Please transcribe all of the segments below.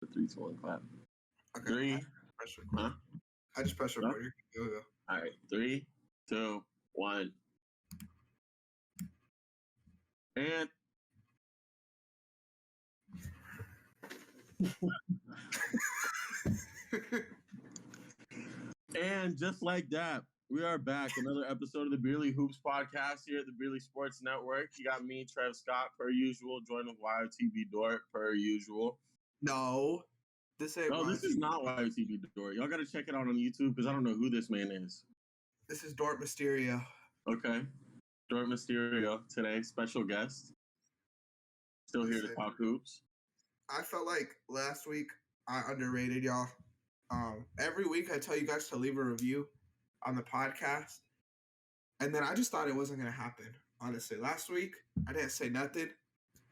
3, 2, 1, clap. Okay. 3. Huh? I just pressed record. Go. All right. 3, 2, 1. And. And just like that, we are back. Another episode of the Beerly Hoops podcast here at the Beerly Sports Network. You got me, Trev Scott, per usual, joined with YOTV Dort, per usual. No, this ain't. No, this is not YOTV Dort. Y'all got to check it out on YouTube because I don't know who this man is. This is Dort Mysterio. Okay. Dort Mysterio today, special guest. Still here to talk hoops. I felt like last week I underrated y'all. Every week I tell you guys to leave a review on the podcast, and then I just thought it wasn't gonna happen. Honestly, last week I didn't say nothing,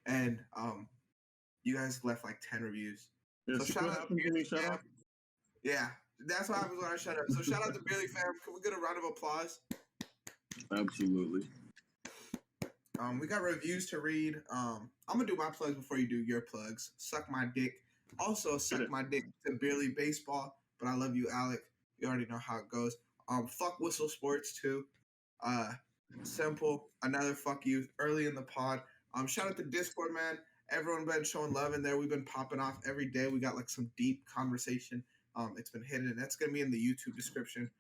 and you guys left like 10 reviews. Yeah, so shout out to Beerly shut fam. up. Yeah, that's what happens when I shut up. So shout out to Beerly fam. Can we get a round of applause? Absolutely. We got reviews to read. I'm gonna do my plugs before you do your plugs. Suck my dick. Also, suck my dick to Beerly Baseball, but I love you, Alec. You already know how it goes. Fuck Whistle Sports too. Simple. Another fuck you early in the pod. Shout out to Discord, man. Everyone been showing love in there. We've been popping off every day. We got like some deep conversation. It's been hidden, and that's gonna be in the YouTube description.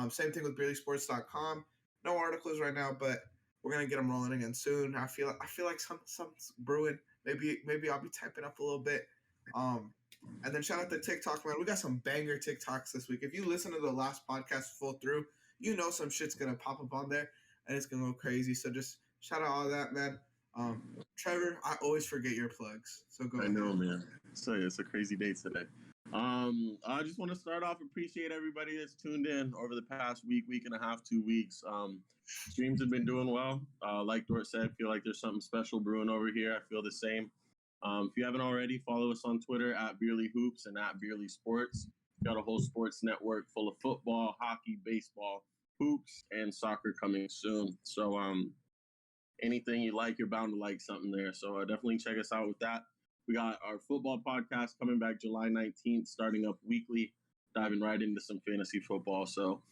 Same thing with BeerlySports.com. No articles right now, but we're gonna get them rolling again soon. I feel like something's brewing. Maybe I'll be typing up a little bit. And then shout out to TikTok, man. We got some banger TikToks this week. If you listen to the last podcast full through, you know some shit's gonna pop up on there and it's gonna go crazy. So just shout out all that, man. Trevor, I always forget your plugs. So go ahead. I know, man. So it's a crazy day today. I just want to start off, appreciate everybody that's tuned in over the past week and a half, 2 weeks. Streams have been doing well. Like Dort said, feel like there's something special brewing over here. I feel the same. If you haven't already, follow us on Twitter at Beerly Hoops and at Beerly Sports. Got a whole sports network full of football, hockey, baseball, hoops, and soccer coming soon. So anything you like, you're bound to like something there. So definitely check us out with that. We got our football podcast coming back July 19th, starting up weekly, diving right into some fantasy football. So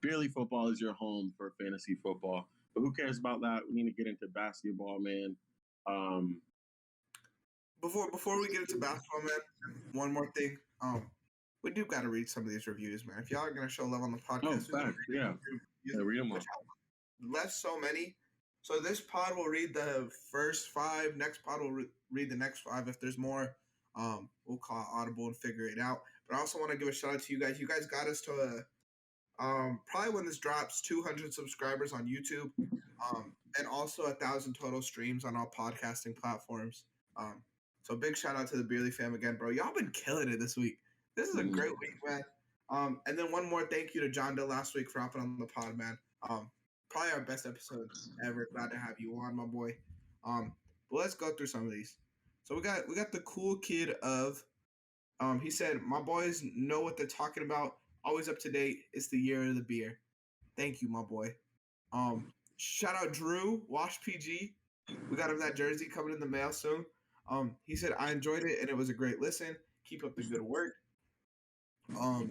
Beerly Football is your home for fantasy football. But who cares about that? We need to get into basketball, man. Before we get into basketball, man, one more thing. We do got to read some of these reviews, man. If y'all are gonna show love on the podcast, read them all. Left so many. So this pod will read the first 5. Next pod will read the next 5. If there's more, we'll call audible and figure it out. But I also want to give a shout out to you guys. You guys got us to probably when this drops, 200 subscribers on YouTube, and also 1,000 total streams on all podcasting platforms. So big shout out to the Beerly fam again, bro. Y'all been killing it this week. This is a great week, man. And then one more thank you to John Dill last week for hopping on the pod, man. Probably our best episode ever. Glad to have you on, my boy. But let's go through some of these. So we got the cool kid of he said, my boys know what they're talking about. Always up to date. It's the year of the beer. Thank you, my boy. Shout out Drew, Wash PG. We got him that jersey coming in the mail soon. He said, I enjoyed it and it was a great listen. Keep up the good work.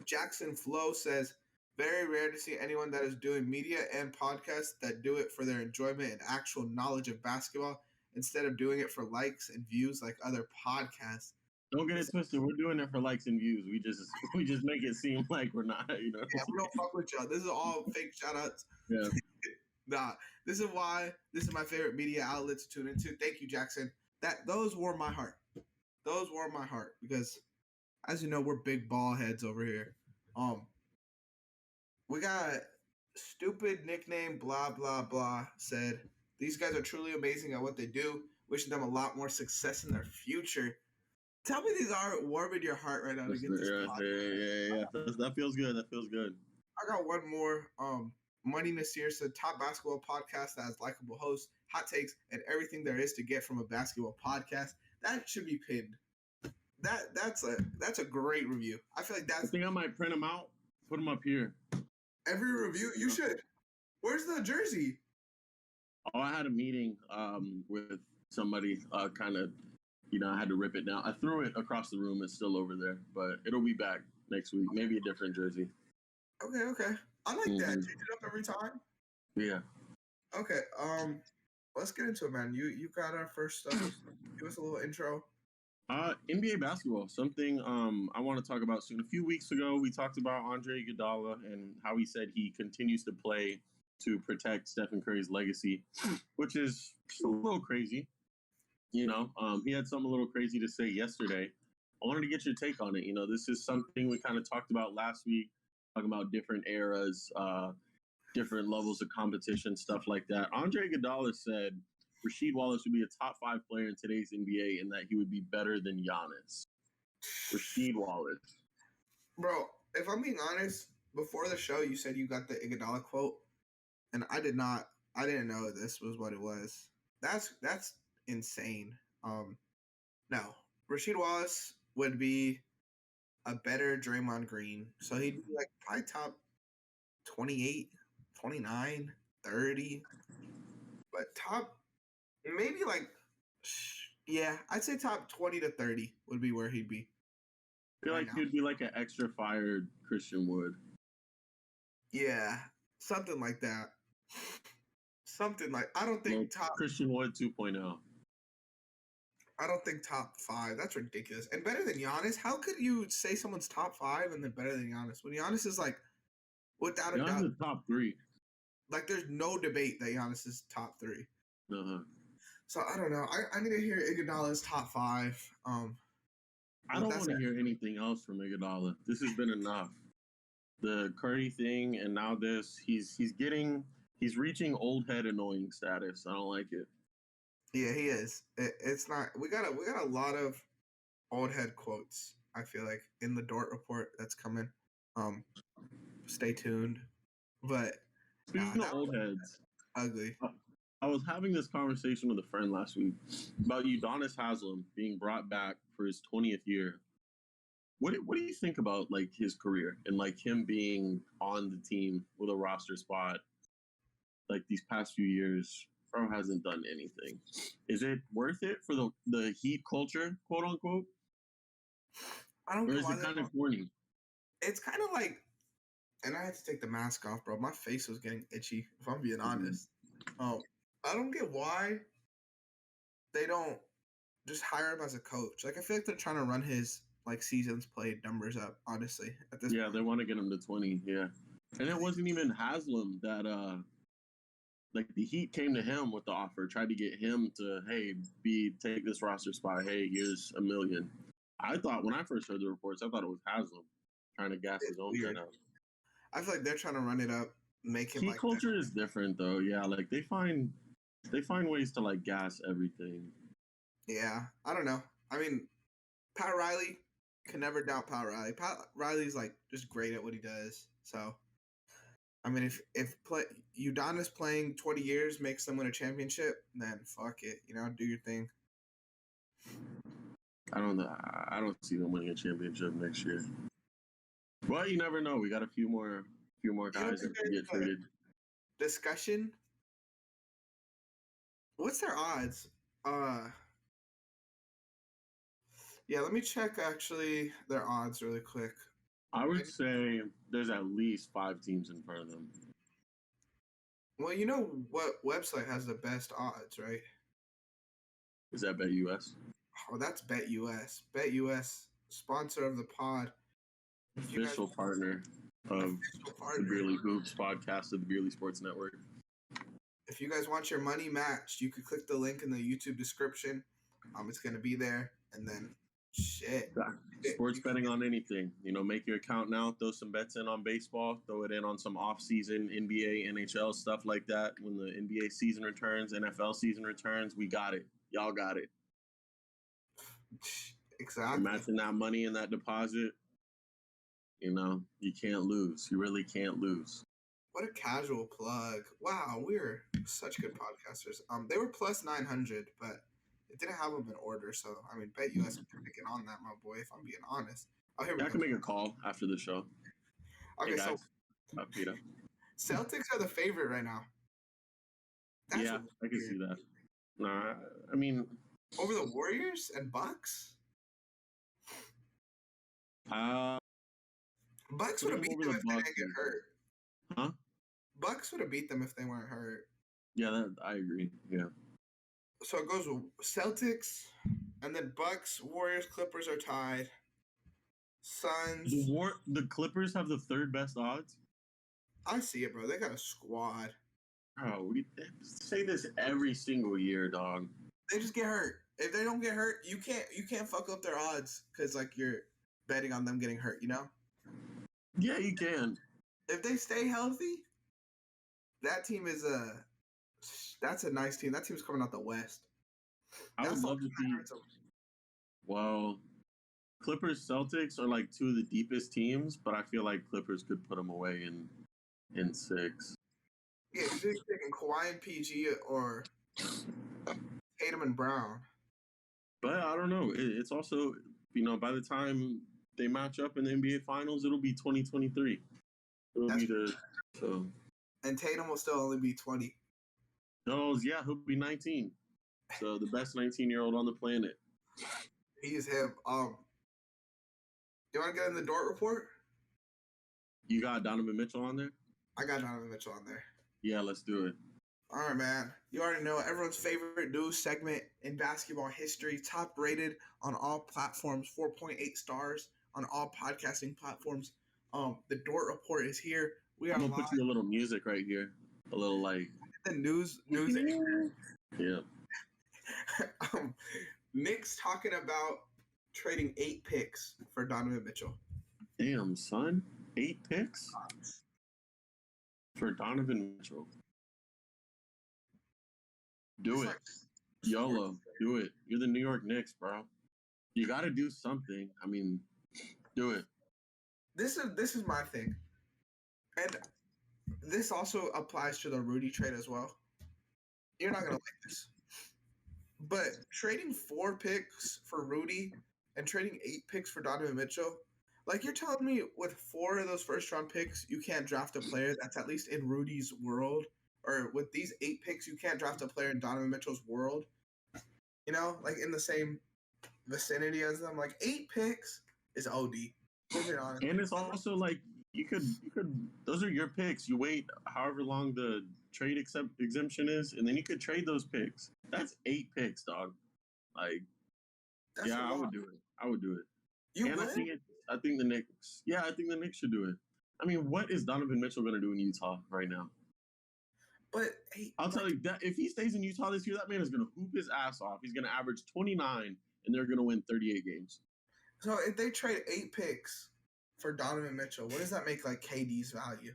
Jackson Flo says, very rare to see anyone that is doing media and podcasts that do it for their enjoyment and actual knowledge of basketball instead of doing it for likes and views like other podcasts. Don't get it twisted. We're doing it for likes and views. We just make it seem like we're not, you know. Yeah, we don't fuck with y'all. This is all fake shout outs. Yeah. Nah, this is why this is my favorite media outlet to tune into. Thank you, Jackson. Those warm my heart. Those warm my heart because, as you know, we're big ball heads over here. We got stupid nickname blah blah blah said these guys are truly amazing at what they do. Wishing them a lot more success in their future. Tell me these aren't warming your heart right now to get this podcast. Yeah. That feels good. I got one more. Money Nasir said top basketball podcast that has likable hosts, hot takes, and everything there is to get from a basketball podcast. That should be pinned. That's a great review. I feel like I think I might print them out, put them up here. Every review you should. Where's the jersey? Oh, I had a meeting with somebody kind of I had to rip it down. I threw it across the room. It's still over there, but it'll be back next week. Maybe a different jersey. Okay. I like that. Change it up every time. Yeah. Okay. Let's get into it, man. You got our first stuff. Give us a little intro. NBA basketball, something I want to talk about soon. A few weeks ago, we talked about Andre Iguodala and how he said he continues to play to protect Stephen Curry's legacy, which is just a little crazy. He had something a little crazy to say yesterday. I wanted to get your take on it. This is something we kind of talked about last week, talking about different eras, different levels of competition, stuff like that. Andre Iguodala said Rasheed Wallace would be a top 5 player in today's NBA and that he would be better than Giannis. Rasheed Wallace. Bro, if I'm being honest, before the show, you said you got the Iguodala quote, and I didn't know this was what it was. That's insane. No, Rasheed Wallace would be a better Draymond Green. So he'd be like probably top 28, 29, 30. But top, maybe like, yeah, I'd say top 20 to 30 would be where he'd be. I feel like he'd be like an extra fired Christian Wood. Yeah, something like that. I don't think top Christian Wood 2.0. I don't think top 5. That's ridiculous. And better than Giannis? How could you say someone's top 5 and then better than Giannis? When Giannis is like, without a doubt, Giannis is top 3. Like, there's no debate that Giannis is top 3. Uh-huh. So I don't know. I need to hear Iguodala's top 5. I don't want to hear anything else from Iguodala. This has been enough. The Curry thing and now this, he's reaching old head annoying status. I don't like it. Yeah, he is. It's not. We got a lot of old head quotes. I feel like in the Dort report that's coming. Stay tuned. But speaking of old heads, ugly. I was having this conversation with a friend last week about Udonis Haslem being brought back for his 20th year. What do you think about like his career and like him being on the team with a roster spot like these past few years? Bro hasn't done anything. Is it worth it for the Heat culture, quote unquote? I don't know. Or is it kind of corny? It's kind of like, and I had to take the mask off, bro. My face was getting itchy, if I'm being honest. I don't get why they don't just hire him as a coach. Like, I feel like they're trying to run his like seasons played numbers up, honestly, at this point. They want to get him to 20, yeah. And it wasn't even Haslem that like the Heat came to him with the offer, tried to get him to, hey, take this roster spot. Hey, here's $1 million. I thought when I first heard the reports, I thought it was Haslem trying to gas his own thing out. I feel like they're trying to run it up, make him. Heat like culture is different though. Yeah, like they find ways to like gas everything. Yeah, I don't know. I mean, Pat Riley can never doubt Pat Riley. Pat Riley's like just great at what he does. So. I mean, if Udonis playing 20 years makes them win a championship, then fuck it, do your thing. I don't know. I don't see them winning a championship next year. Well, you never know. We got a few more guys that can get traded. Discussion. What's their odds? Yeah, let me check actually their odds really quick. I would say there's at least 5 teams in front of them. Well, you know what website has the best odds, right? Is that BetUS? Oh, that's BetUS. BetUS, sponsor of the pod. Official partner of the Beerly Hoops podcast of the Beerly Sports Network. If you guys want your money matched, you could click the link in the YouTube description. It's going to be there. And then, shit. Sports betting on anything. Make your account now. Throw some bets in on baseball. Throw it in on some off-season NBA, NHL, stuff like that. When the NBA season returns, NFL season returns, we got it. Y'all got it. Exactly. Matching that money in that deposit, you can't lose. You really can't lose. What a casual plug. Wow, we're such good podcasters. They were plus 900, but it didn't have them in order, so I mean, BetUS can get on that, my boy. If I'm being honest, I can make a call after the show. Okay, hey guys, so Peter. Celtics are the favorite right now. I can see that. Nah, I mean, Over the Warriors and Bucks? Bucks would have beat over them the if they Bucks. didn't get hurt. Huh? Bucks would have beat them if they weren't hurt. Yeah, I agree. Yeah. So it goes Celtics, and then Bucks, Warriors, Clippers are tied. Suns. The Clippers have the third best odds. I see it, bro. They got a squad. Bro, we say this every single year, dog. They just get hurt. If they don't get hurt, you can't fuck up their odds because like you're betting on them getting hurt. You know? Yeah, you can. If they stay healthy, that team is that's a nice team. That team's coming out the West. I would love to see. Well, Clippers Celtics are like two of the deepest teams, but I feel like Clippers could put them away in 6. Yeah, you're taking Kawhi and PG or Tatum and Brown. But I don't know. It's also, by the time they match up in the NBA Finals, it'll be 2023. And Tatum will still only be 20. Yeah, he'll be 19. So the best 19-year-old on the planet. He is him. You want to get in the Dort report? You got Donovan Mitchell on there? I got Donovan Mitchell on there. Yeah, let's do it. All right, man. You already know everyone's favorite news segment in basketball history. Top rated on all platforms, 4.8 stars on all podcasting platforms. The Dort report is here. I'm gonna put you a little music right here. A little like the news. Yeah. Knicks talking about trading 8 picks for Donovan Mitchell. Damn, son. 8 picks? For Donovan Mitchell. Do it. YOLO. Do it. You're the New York Knicks, bro. You got to do something. I mean, do it. This is my thing. And this also applies to the Rudy trade as well. You're not going to like this. But trading 4 picks for Rudy and trading 8 picks for Donovan Mitchell, like you're telling me with 4 of those first-round picks, you can't draft a player that's at least in Rudy's world? Or with these 8 picks, you can't draft a player in Donovan Mitchell's world? You know, like in the same vicinity as them? Like 8 picks is OD. And it's also like you could those are your picks. You wait however long the trade exemption is, and then you could trade those picks. That's 8 picks, dog. Like, that's I would do it. I would do it. You and would? I think the Knicks. Yeah, I think the Knicks should do it. I mean, what is Donovan Mitchell going to do in Utah right now? But I'll tell you that if he stays in Utah this year, that man is going to hoop his ass off. He's going to average 29, and they're going to win 38 games. So if they trade 8 picks for Donovan Mitchell, what does that make like KD's value?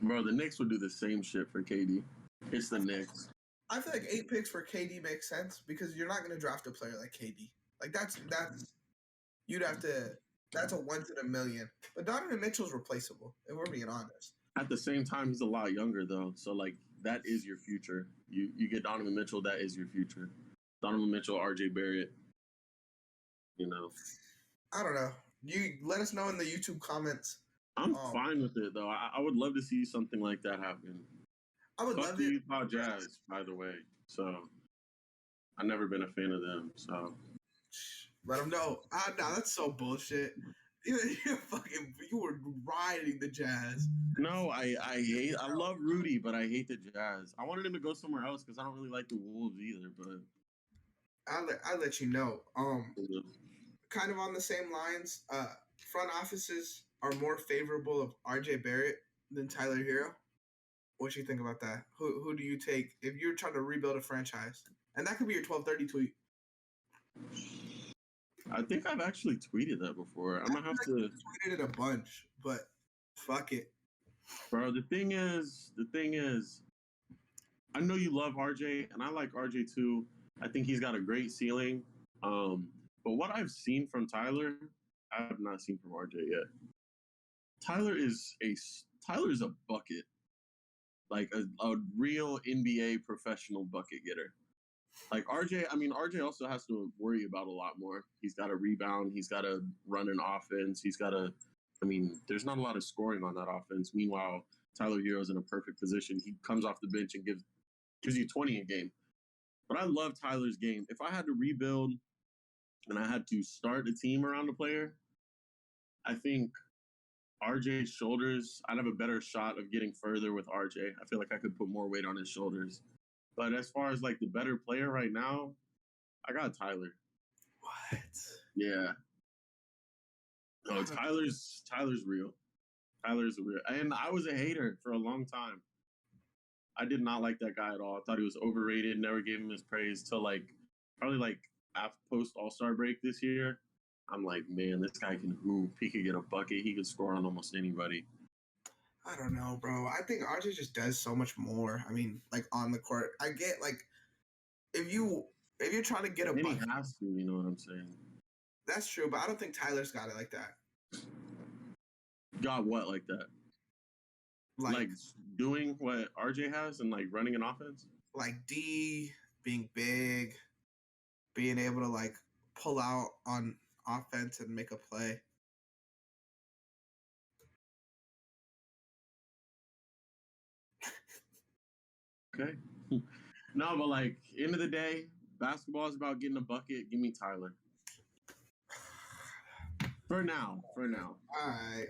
Bro, the Knicks would do the same shit for KD. It's the Knicks. I feel like 8 picks for KD makes sense because you're not going to draft a player like KD. Like that's you'd have to. That's a once in a million. But Donovan Mitchell's replaceable, if we're being honest. At the same time, he's a lot younger though, so like that is your future. You get Donovan Mitchell, that is your future. Donovan Mitchell, RJ Barrett. You know. I don't know. You let us know in the YouTube comments. I'm fine with it though. I would love to see something like that happen. I would love it. Utah Jazz, by the way. So I've never been a fan of them. So let them know. Nah, that's so bullshit. You were riding the Jazz. No, I love Rudy, but I hate the Jazz. I wanted him to go somewhere else because I don't really like the Wolves either. But I'll let you know. Kind of on the same lines. Front offices are more favorable of RJ Barrett than Tyler Hero. What do you think about that? Who do you take if you're trying to rebuild a franchise? And that could be your 1230 tweet. I think I've actually tweeted that before. I'm gonna have to tweeted it a bunch, but fuck it, bro. The thing is, I know you love RJ, and I like RJ too. I think he's got a great ceiling. But what I've seen from Tyler, I have not seen from RJ yet. Tyler is a bucket, like a real NBA professional bucket getter. Like RJ also has to worry about a lot more. He's got to rebound. He's got to run an offense. There's not a lot of scoring on that offense. Meanwhile, Tyler Hero's in a perfect position. He comes off the bench and gives you 20 a game. But I love Tyler's game. If I had to rebuild and I had to start a team around a player, I think RJ's shoulders, I'd have a better shot of getting further with RJ. I feel like I could put more weight on his shoulders. But as far as like the better player right now, I got Tyler. What? Yeah. No, Tyler's real. Tyler's real. And I was a hater for a long time. I did not like that guy at all. I thought he was overrated, never gave him his praise till like probably like after post All-Star break this year. I'm like, man, this guy can hoop. He could get a bucket. He could score on almost anybody. I don't know, bro. I think RJ just does so much more. I mean, like on the court. I get like if you're trying to get a And he bucket, has to, you know what I'm saying? that's true, but I don't think Tyler's got it like that. Got what like that? Like doing what RJ has and like running an offense? Like D, being big, being able to like pull out on offense and make a play. Okay. No, but like end of the day, basketball is about getting a bucket. Give me Tyler. For now. All right.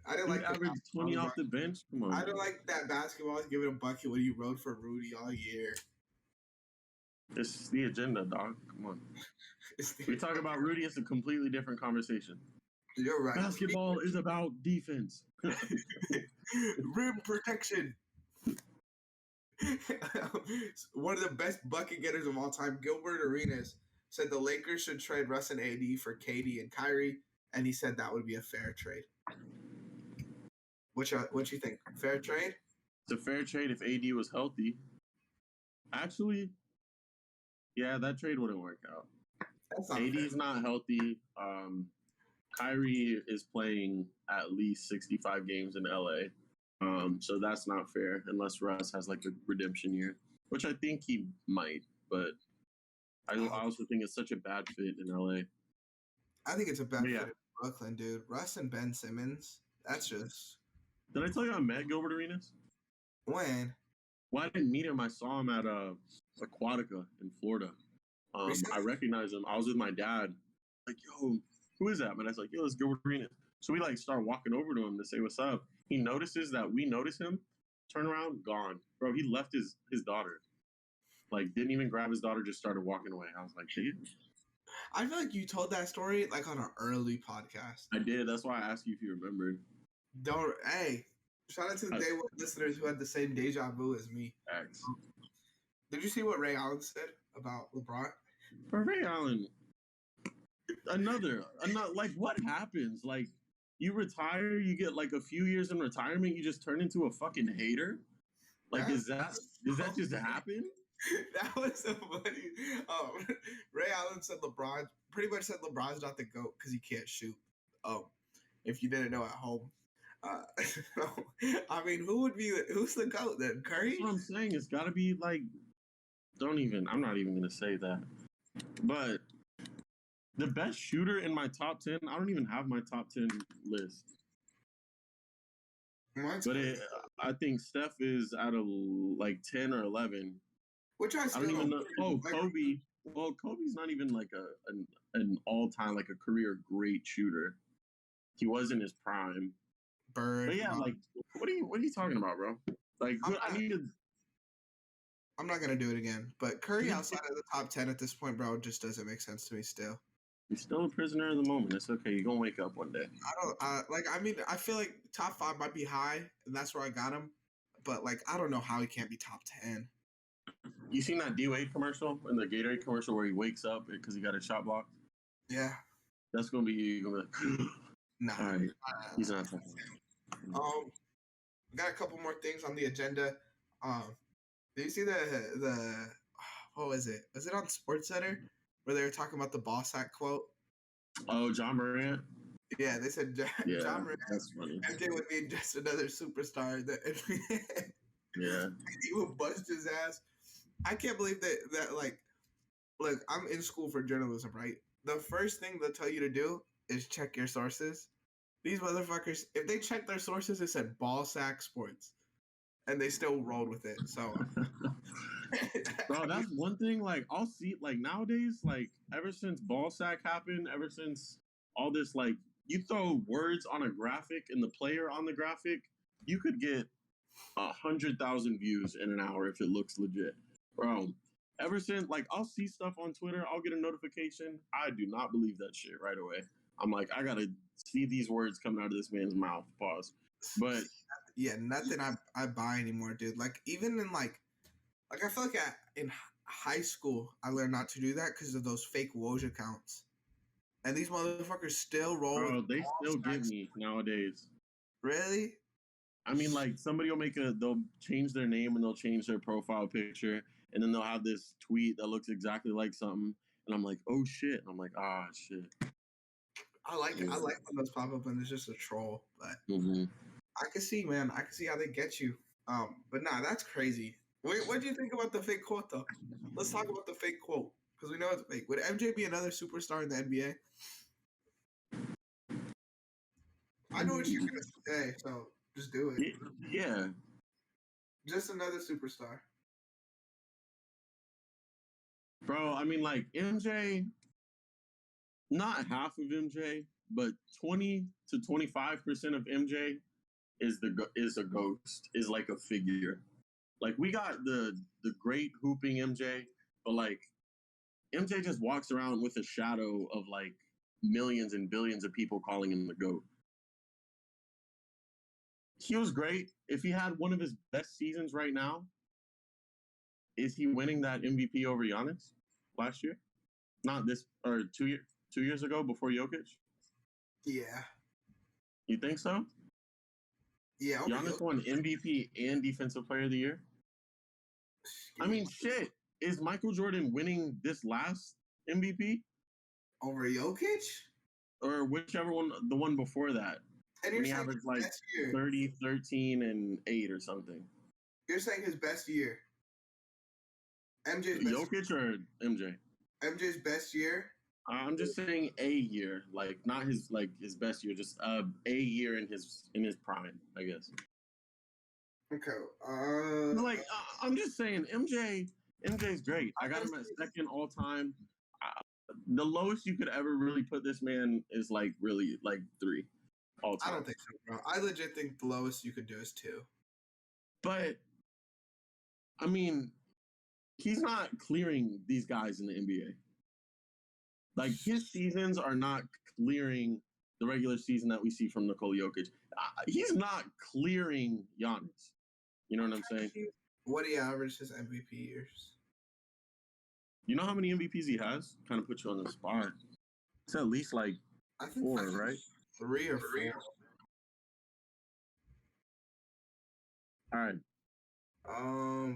I didn't like average 20 off the bench. Come on. I don't like that basketball is giving a bucket when you rode for Rudy all year. It's the agenda, dog. Come on. We talk about Rudy, it's a completely different conversation. You're right. Basketball is about defense. Rim protection. One of the best bucket getters of all time, Gilbert Arenas, said the Lakers should trade Russ and AD for KD and Kyrie, and he said that would be a fair trade. What you think? Fair trade? It's a fair trade if AD was healthy. Actually, yeah, that trade wouldn't work out. AD's not healthy. Kyrie is playing at least 65 games in LA. So that's not fair unless Russ has like a redemption year, which I think he might, but I also think it's such a bad fit in LA. I think it's a bad fit in Brooklyn, dude. Russ and Ben Simmons, that's just... Did I tell you I met Gilbert Arenas? When? Well, I didn't meet him. I saw him at Aquatica in Florida. I recognized him. I was with my dad. Like, yo, who is that? Man, I was like, yo, it's Gilbert Arenas. So we like start walking over to him to say what's up. He notices that we notice him. Turn around, gone. Bro, he left his daughter. Like, didn't even grab his daughter, just started walking away. I was like, dude. I feel like you told that story like on an early podcast. I did. That's why I asked you if you remembered. Hey, shout out to the day one listeners who had the same deja vu as me. Thanks. Did you see what Ray Allen said about LeBron? For Ray Allen, another, like, what happens? Like, you retire, you get like a few years in retirement, you just turn into a fucking hater? Like, does that just happen? That was so funny. Ray Allen said pretty much said LeBron's not the GOAT because he can't shoot. If you didn't know at home. I mean, who's the GOAT then? Curry? That's what I'm saying. It's got to be like, I'm not even going to say that. But the best shooter in my top 10, I don't even have my top 10 list. But I think Steph is out of like 10 or 11. Which I don't even know. Oh, Kobe. Well, Kobe's not even like an all-time, like a career great shooter. He was in his prime. Bird. But yeah, like, what are you talking about, bro? Like, I'm not gonna do it again. But Curry outside of the top 10 at this point, bro, just doesn't make sense to me still. He's still a prisoner of the moment. It's okay. You're gonna wake up one day. I feel like top 5 might be high, and that's where I got him. But like, I don't know how he can't be top 10. You seen that D-Wade commercial in the Gatorade commercial where he wakes up because he got a shot blocked? Yeah. That's gonna be you. You're gonna be like, nah. All right. He's not talking. Got a couple more things on the agenda. Did you see the what was it? Was it on SportsCenter where they were talking about the ball sack quote? Oh, John Morant. Yeah, they said John Morant. That's funny. MJ would be just another superstar that yeah. He would bust his ass. I can't believe that like, look, I'm in school for journalism, right? The first thing they'll tell you to do is check your sources. These motherfuckers, if they checked their sources, it said ball sack sports. And they still rolled with it. So Bro, that's one thing. Like, I'll see, like, nowadays, like, ever since ball sack happened, ever since all this, like, you throw words on a graphic and the player on the graphic, you could get 100,000 views in an hour if it looks legit. Bro, ever since, like, I'll see stuff on Twitter, I'll get a notification. I do not believe that shit right away. I'm like, I gotta see these words coming out of this man's mouth. Pause. But yeah, nothing I buy anymore, dude. Like, even in, like I feel like in high school, I learned not to do that because of those fake Woj accounts. And these motherfuckers still roll. Bro, they still get me nowadays. Really? I mean, like, somebody will they'll change their name and they'll change their profile picture, and then they'll have this tweet that looks exactly like something, and I'm like, oh shit. And I'm like, ah, shit. I like when those pop up and it's just a troll, but mm-hmm. I can see, man. I can see how they get you. But nah, that's crazy. Wait, what do you think about the fake quote, though? Let's talk about the fake quote, because we know it's fake. Would MJ be another superstar in the NBA? I know what you're going to say, so just do it. Yeah. Just another superstar. Bro, I mean, like, MJ, not half of MJ, but 20 to 25% of MJ is a ghost, is like a figure. Like, we got the great hooping MJ, but, like, MJ just walks around with a shadow of, like, millions and billions of people calling him the GOAT. He was great. If he had one of his best seasons right now, is he winning that MVP over Giannis last year? Not this, or 2 years ago before Jokic? Yeah. You think so? Yeah. Giannis won MVP and Defensive Player of the Year? I mean, shit. Is Michael Jordan winning this last MVP? Over Jokic? Or whichever one, the one before that. And when he averaged like 30, 13, and 8 or something. You're saying his best year? MJ's best Jokic or MJ? MJ's best year? I'm just saying a year, like not his best year, just a year in his prime, I guess. Okay. Like I'm just saying, MJ's great. I got him at second all time. The lowest you could ever really put this man is like really like 3 all time. I don't think so, bro. I legit think the lowest you could do is 2. But I mean, he's not clearing these guys in the NBA. Like, his seasons are not clearing the regular season that we see from Nikola Jokic. He's not clearing Giannis. You know what I'm saying? What do you average his MVP years? You know how many MVPs he has? Kind of put you on the spot. It's at least like 4, right? 3 or 4. All right.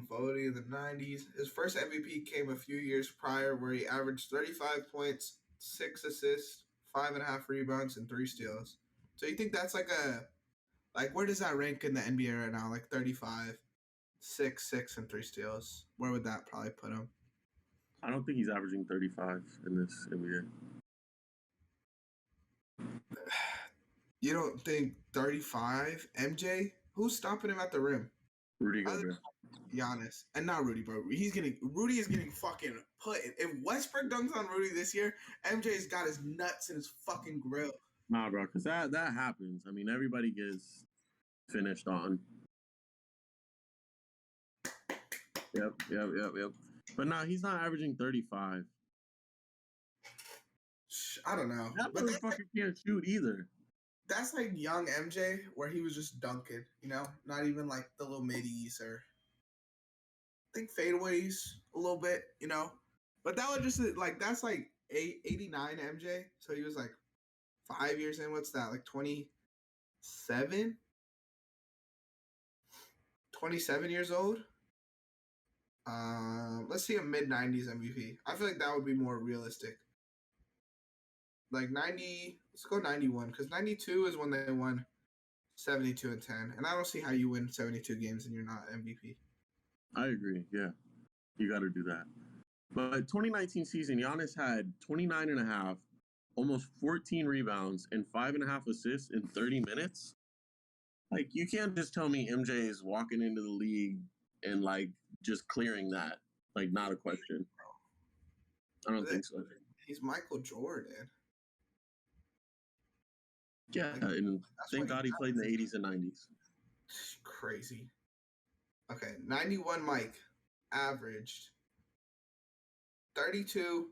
Voting in the 90s. His first MVP came a few years prior, where he averaged 35 points, 6 assists, 5.5 rebounds, and 3 steals. So you think that's like where does that rank in the NBA right now? Like 35, 6, and 3 steals. Where would that probably put him? I don't think he's averaging 35 in this NBA. You don't think 35? MJ? Who's stopping him at the rim? Rudy Gobert. Giannis. And not Rudy, bro. Rudy is getting fucking put in. If Westbrook dunks on Rudy this year, MJ's got his nuts in his fucking grill. Nah, bro, because that happens. I mean, everybody gets finished on. Yep. But nah, he's not averaging 35. I don't know. That motherfucker can't shoot either. That's like young MJ, where he was just dunking, you know? Not even like the little middies or I think fadeaways a little bit, you know? But that was just like, that's like 89 MJ. So he was like 5 years in. What's that? Like 27? 27 years old? Let's see a mid-90s MVP. I feel like that would be more realistic. Like 90, let's go 91, because 92 is when they won 72 and 10. And I don't see how you win 72 games and you're not MVP. I agree, yeah. You got to do that. But 2019 season, Giannis had 29.5, almost 14 rebounds, and 5.5 assists in 30 minutes. Like, you can't just tell me MJ is walking into the league and, like, just clearing that. Like, not a question. I don't think so. He's Michael Jordan. Yeah, and thank God he played in the 80s and 90s. Crazy. Okay, 91 Mike averaged 32,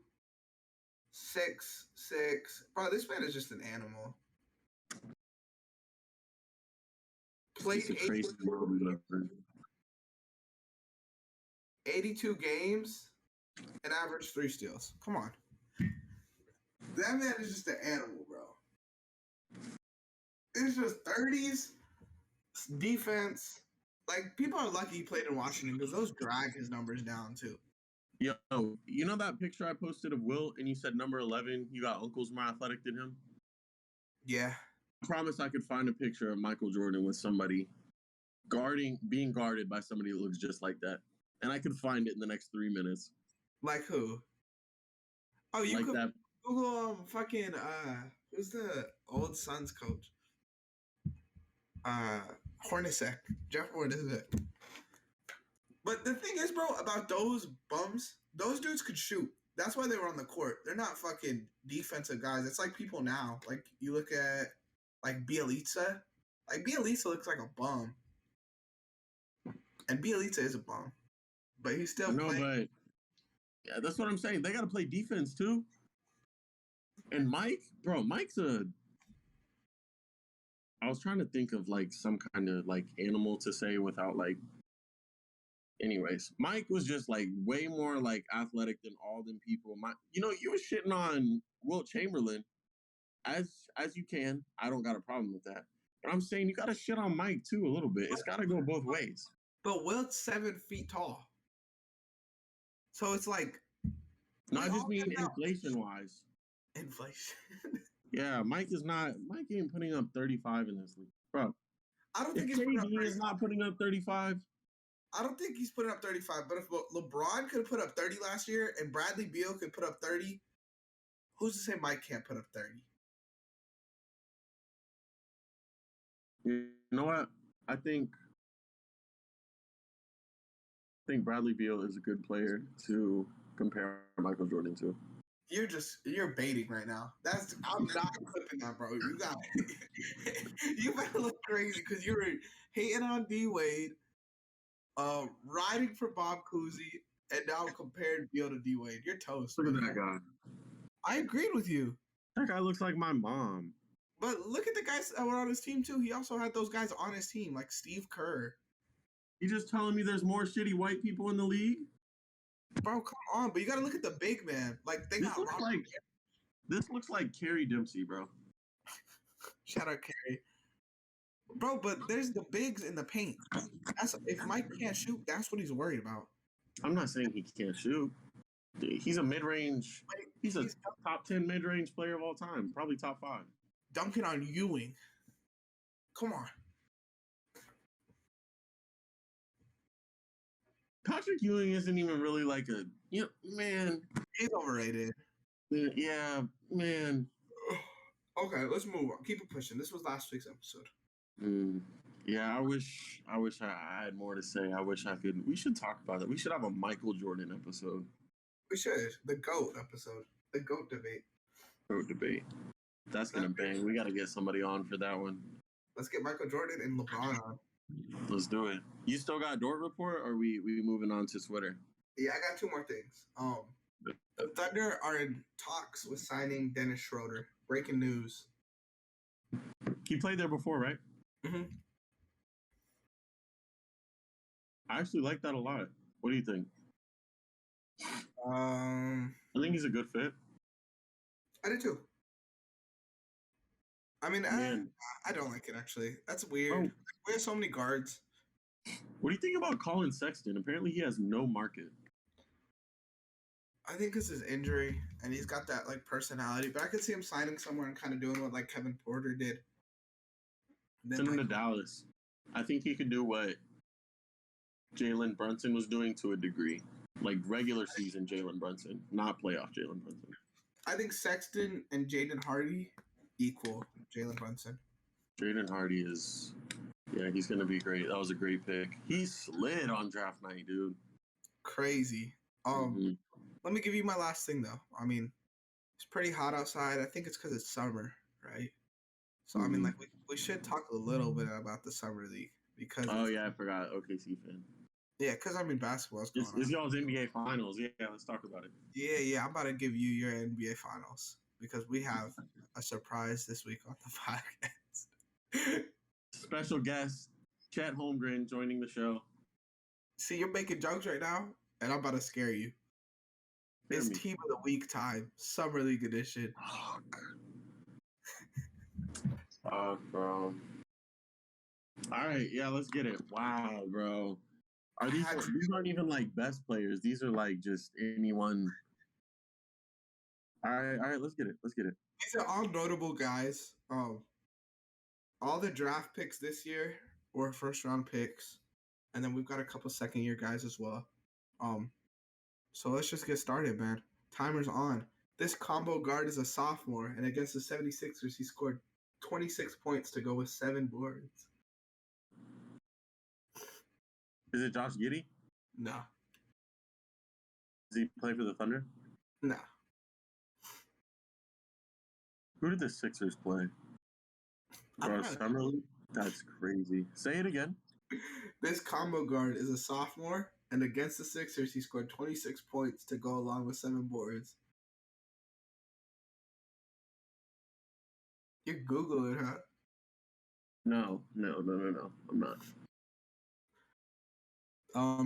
6, 6. Bro, this man is just an animal. Played 82 games and averaged 3 steals. Come on. That man is just an animal, bro. It's just 30s defense. Like, people are lucky he played in Washington because those drag his numbers down, too. Yo, you know that picture I posted of Will and you said number 11, you got uncles more athletic than him? Yeah. I promise I could find a picture of Michael Jordan with somebody being guarded by somebody that looks just like that. And I could find it in the next 3 minutes. Like who? Oh, you like could that. Google who's the old Suns coach? Hornacek. Jeff Hornacek. But the thing is, bro, about those bums, those dudes could shoot. That's why they were on the court. They're not fucking defensive guys. It's like people now. Like, you look at, like, Bielitsa. Like, Bielitsa looks like a bum. And Bielitsa is a bum. But he's still playing. But yeah, that's what I'm saying. They got to play defense, too. And Mike's I was trying to think of, like, some kind of, like, animal to say without, like, anyways. Mike was just, like, way more, like, athletic than all them people. You were shitting on Wilt Chamberlain as you can. I don't got a problem with that. But I'm saying you got to shit on Mike, too, a little bit. It's got to go both ways. But Wilt's 7 feet tall. So it's like... No, I just mean inflation-wise. Inflation. Yeah, Mike ain't putting up 35 in this league. Bro, I don't think he's putting up 35. Is not putting up 35. I don't think he's putting up 35, but if LeBron could put up 30 last year and Bradley Beal could put up 30, who's to say Mike can't put up 30? You know what? I think Bradley Beal is a good player to compare Michael Jordan to. You're baiting right now. I'm not clipping that, bro. You better look crazy because you were hating on D Wade, riding for Bob Cousy, and now compared Beal to D Wade. You're toast. Look at that guy. I agreed with you. That guy looks like my mom. But look at the guys that were on his team too. He also had those guys on his team, like Steve Kerr. You just telling me there's more shitty white people in the league? Bro, come on. But you got to look at the big man. Like, they got this looks like Kerry Dempsey, bro. Shout out Kerry. Bro, but there's the bigs in the paint. If Mike can't shoot, that's what he's worried about. I'm not saying he can't shoot. He's a mid-range. He's a top 10 mid-range player of all time. Probably top 5. Dunking on Ewing. Come on. Patrick Ewing isn't even really like man. He's overrated. Yeah, man. Okay, let's move on. Keep it pushing. This was last week's episode. Yeah, I wish I had more to say. I wish I could. We should talk about it. We should have a Michael Jordan episode. We should. The GOAT episode. The GOAT debate. GOAT debate. That's going to bang. We got to get somebody on for that one. Let's get Michael Jordan and LeBron on. Let's do it. You still got Dort Report, or are we moving on to Twitter? Yeah, I got 2 more things. The Thunder are in talks with signing Dennis Schroeder. Breaking news. He played there before, right? Mm-hmm. I actually like that a lot. What do you think? I think he's a good fit. I do too. I mean, I don't like it, actually. That's weird. Oh. We have so many guards. What do you think about Colin Sexton? Apparently he has no market. I think it's his injury, and he's got that, like, personality. But I could see him signing somewhere and kind of doing what, like, Kevin Porter did. Send him to Dallas. I think he could do what Jalen Brunson was doing to a degree. Like, regular season Jalen Brunson, not playoff Jalen Brunson. I think Sexton and Jaden Hardy equal Jalen Brunson. Jaden Hardy is... Yeah, he's going to be great. That was a great pick. He slid on draft night, dude. Crazy. Um, Let me give you my last thing though. I mean, it's pretty hot outside. I think it's because it's summer, right? So I mean, like we should talk a little bit about the summer league because Oh yeah, I forgot. OKC fan. yeah, because I mean basketball's going on. It's y'all's NBA finals. Yeah, let's talk about it. Yeah. I'm about to give you your NBA finals because we have a surprise this week on the podcast. Special guest Chet Holmgren joining the show. See, you're making jokes right now, and I'm about to scare you. It's Team of the Week time, Summer League edition. Bro. All right, yeah, let's get it. Wow, bro. These aren't even like best players. These are like just anyone. All right, let's get it. These are all notable guys. All the draft picks this year were first round picks, and then we've got a couple second year guys as well. So let's just get started, man. Timer's on. This combo guard is a sophomore, and against the 76ers, he scored 26 points to go with 7 boards. Is it Josh Giddey? No. Does he play for the Thunder? No. Who did the Sixers play? Summer League? That's crazy. Say it again. This combo guard is a sophomore, and against the Sixers, he scored 26 points to go along with 7 boards. You Google it, huh? No. I'm not.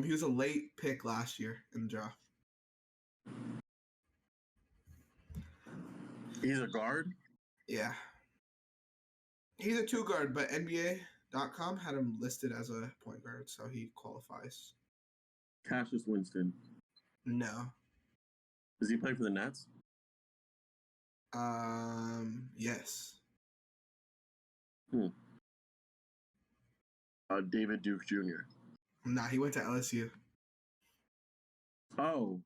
He was a late pick last year in the draft. He's a guard? Yeah. He's a 2 guard, but NBA.com had him listed as a point guard, so he qualifies. Cassius Winston. No. Does he play for the Nets? Yes. David Duke Jr. Nah, he went to LSU. Oh.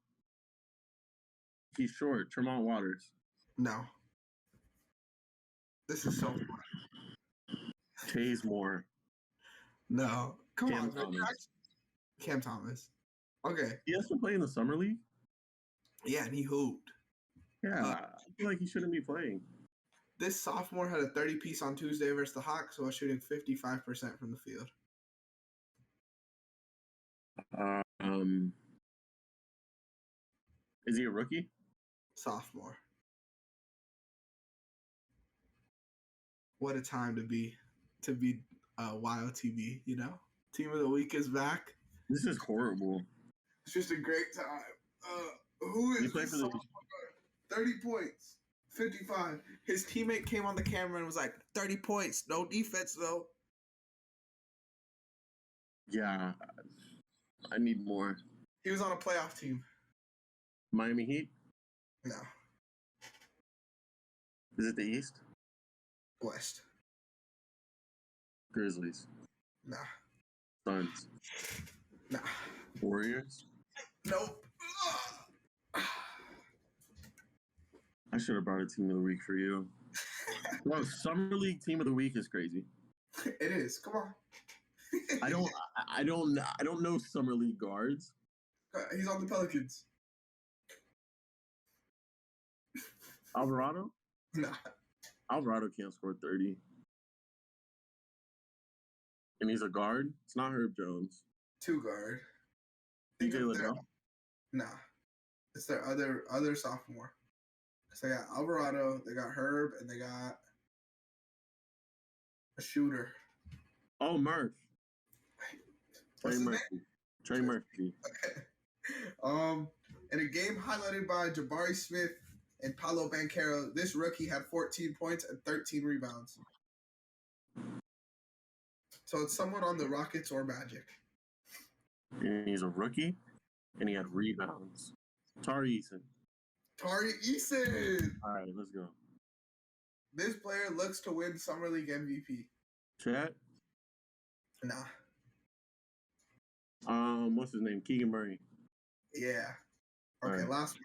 He's short. Tremont Waters. No. This is so fun. Taze-Moore. No. Come Cam on, Thomas. man. Cam Thomas. Okay. He has to play in the Summer League? Yeah, and he hooped. Yeah, I feel like he shouldn't be playing. This sophomore had a 30-piece on Tuesday versus the Hawks, while shooting 55% from the field. Is he a rookie? Sophomore. What a time to be Wild TV, you know? Team of the Week is back. This is horrible. It's just a great time. Who is this sophomore? 30 points. 55. His teammate came on the camera and was like, 30 points. No defense, though. Yeah. I need more. He was on a playoff team. Miami Heat? No. Is it the East? West. Grizzlies? Nah. Suns? Nah. Warriors? Nope. I should have brought a Team of the Week for you. Well, Summer League Team of the Week is crazy. It is. Come on. I don't know Summer League guards. He's on the Pelicans. Alvarado? Nah. Alvarado can't score 30. And he's a guard? It's not Herb Jones. 2 guard. DJ Liddell? Nah. It's their other sophomore. So they got Alvarado, they got Herb, and they got a shooter. Oh, Murph. Trey Murphy. Okay. In a game highlighted by Jabari Smith and Paolo Banchero, this rookie had 14 points and 13 rebounds. So it's someone on the Rockets or Magic. And he's a rookie, and he had rebounds. Tari Eason. All right, let's go. This player looks to win Summer League MVP. Chat? Nah. What's his name? Keegan Murray. Yeah. Okay, last one.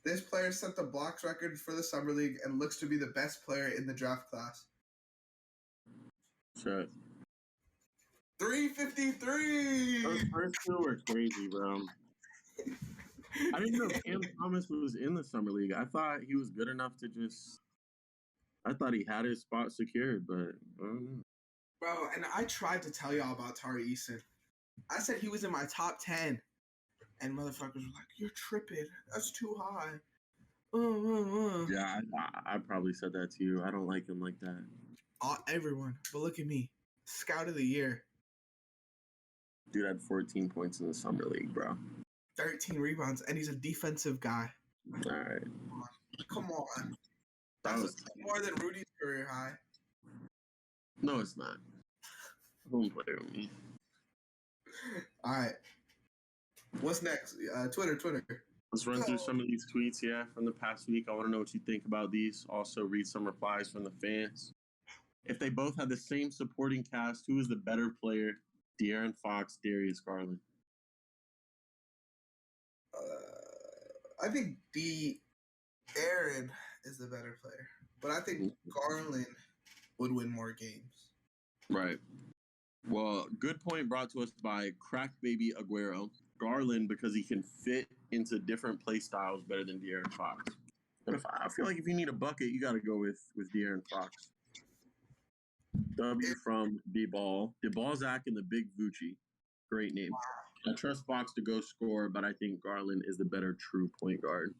This player set the blocks record for the Summer League and looks to be the best player in the draft class. Chat. 353. Those first two are crazy, bro. I didn't know Cam Thomas was in the summer league. I thought he was good enough to just. I thought he had his spot secured, but I don't know. Bro, and I tried to tell y'all about Tari Eason. I said he was in my top 10. And motherfuckers were like, "You're tripping. That's too high." Yeah, I probably said that to you. I don't like him like that. Everyone. But look at me. Scout of the year. Dude had 14 points in the summer league, bro. 13 rebounds. And he's a defensive guy. All right. Come on. That's more than Rudy's career high. No, it's not. Don't play with me. All right. What's next? Twitter. Let's run through some of these tweets, from the past week. I want to know what you think about these. Also, read some replies from the fans. If they both had the same supporting cast, who is the better player? De'Aaron Fox, Darius Garland. I think Aaron is the better player, but I think Garland would win more games. Right. Well, good point brought to us by Crack Baby Aguero. Garland, because he can fit into different play styles better than De'Aaron Fox. But I feel like if you need a bucket, you got to go with De'Aaron Fox. W from D-Ball. DeBalzac and the Big Vucci. Great name. I trust Fox to go score, but I think Garland is the better true point guard.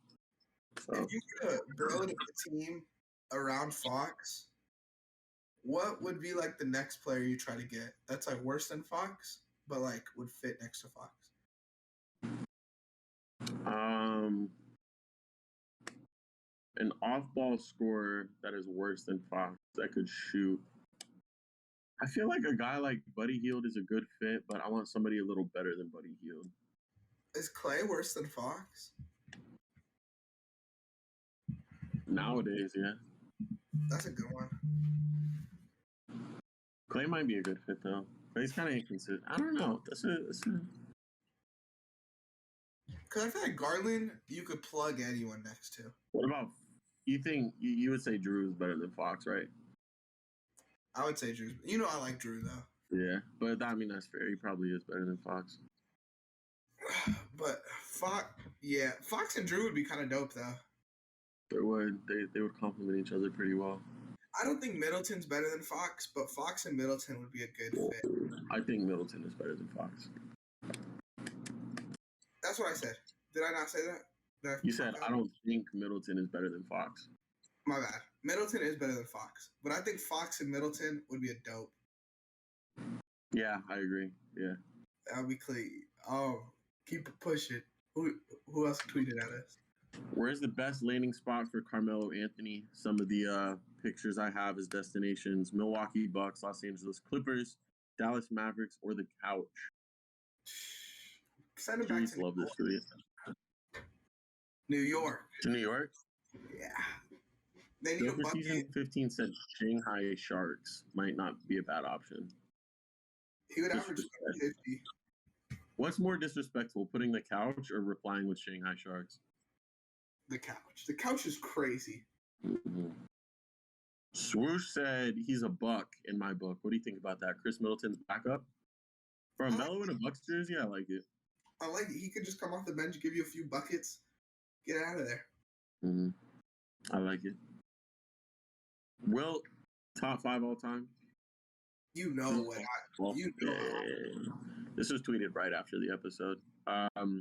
So. If you could build a team around Fox, what would be like the next player you try to get that's like worse than Fox, but like would fit next to Fox? An off-ball scorer that is worse than Fox that could shoot. I feel like a guy like Buddy Hield is a good fit, but I want somebody a little better than Buddy Hield. Is Clay worse than Fox? Nowadays, yeah. That's a good one. Clay might be a good fit, though. Clay's kind of inconsistent. I don't know. Because I feel like Garland, you could plug anyone next to. What about, you think, you would say Drew is better than Fox, right? I would say Drew. You know I like Drew, though. Yeah, but I mean, that's fair. He probably is better than Fox. But Fox and Drew would be kind of dope, though. They would. They would complement each other pretty well. I don't think Middleton's better than Fox, but Fox and Middleton would be a good fit. I think Middleton is better than Fox. That's what I said. Did I not say that? You said, I don't think Middleton is better than Fox. My bad. Middleton is better than Fox, but I think Fox and Middleton would be a dope. Yeah, I agree. Yeah. That would be clean. Oh, keep it pushing. Who else tweeted at us? Where's the best landing spot for Carmelo Anthony? Some of the pictures I have as destinations: Milwaukee Bucks, Los Angeles Clippers, Dallas Mavericks, or the couch. Send it back to love this tweet. New York. To New York? Yeah. They need a bucket. Season 15 said Shanghai Sharks might not be a bad option. He would average 50. What's more disrespectful, putting the couch or replying with Shanghai Sharks? The couch. The couch is crazy. Mm-hmm. Swoosh said he's a buck in my book. What do you think about that? Chris Middleton's backup? For a Melo in a Bucks jersey, I like it. I like it. He could just come off the bench, give you a few buckets, get out of there. Mm-hmm. I like it. Will, top 5 all time? You know what This was tweeted right after the episode.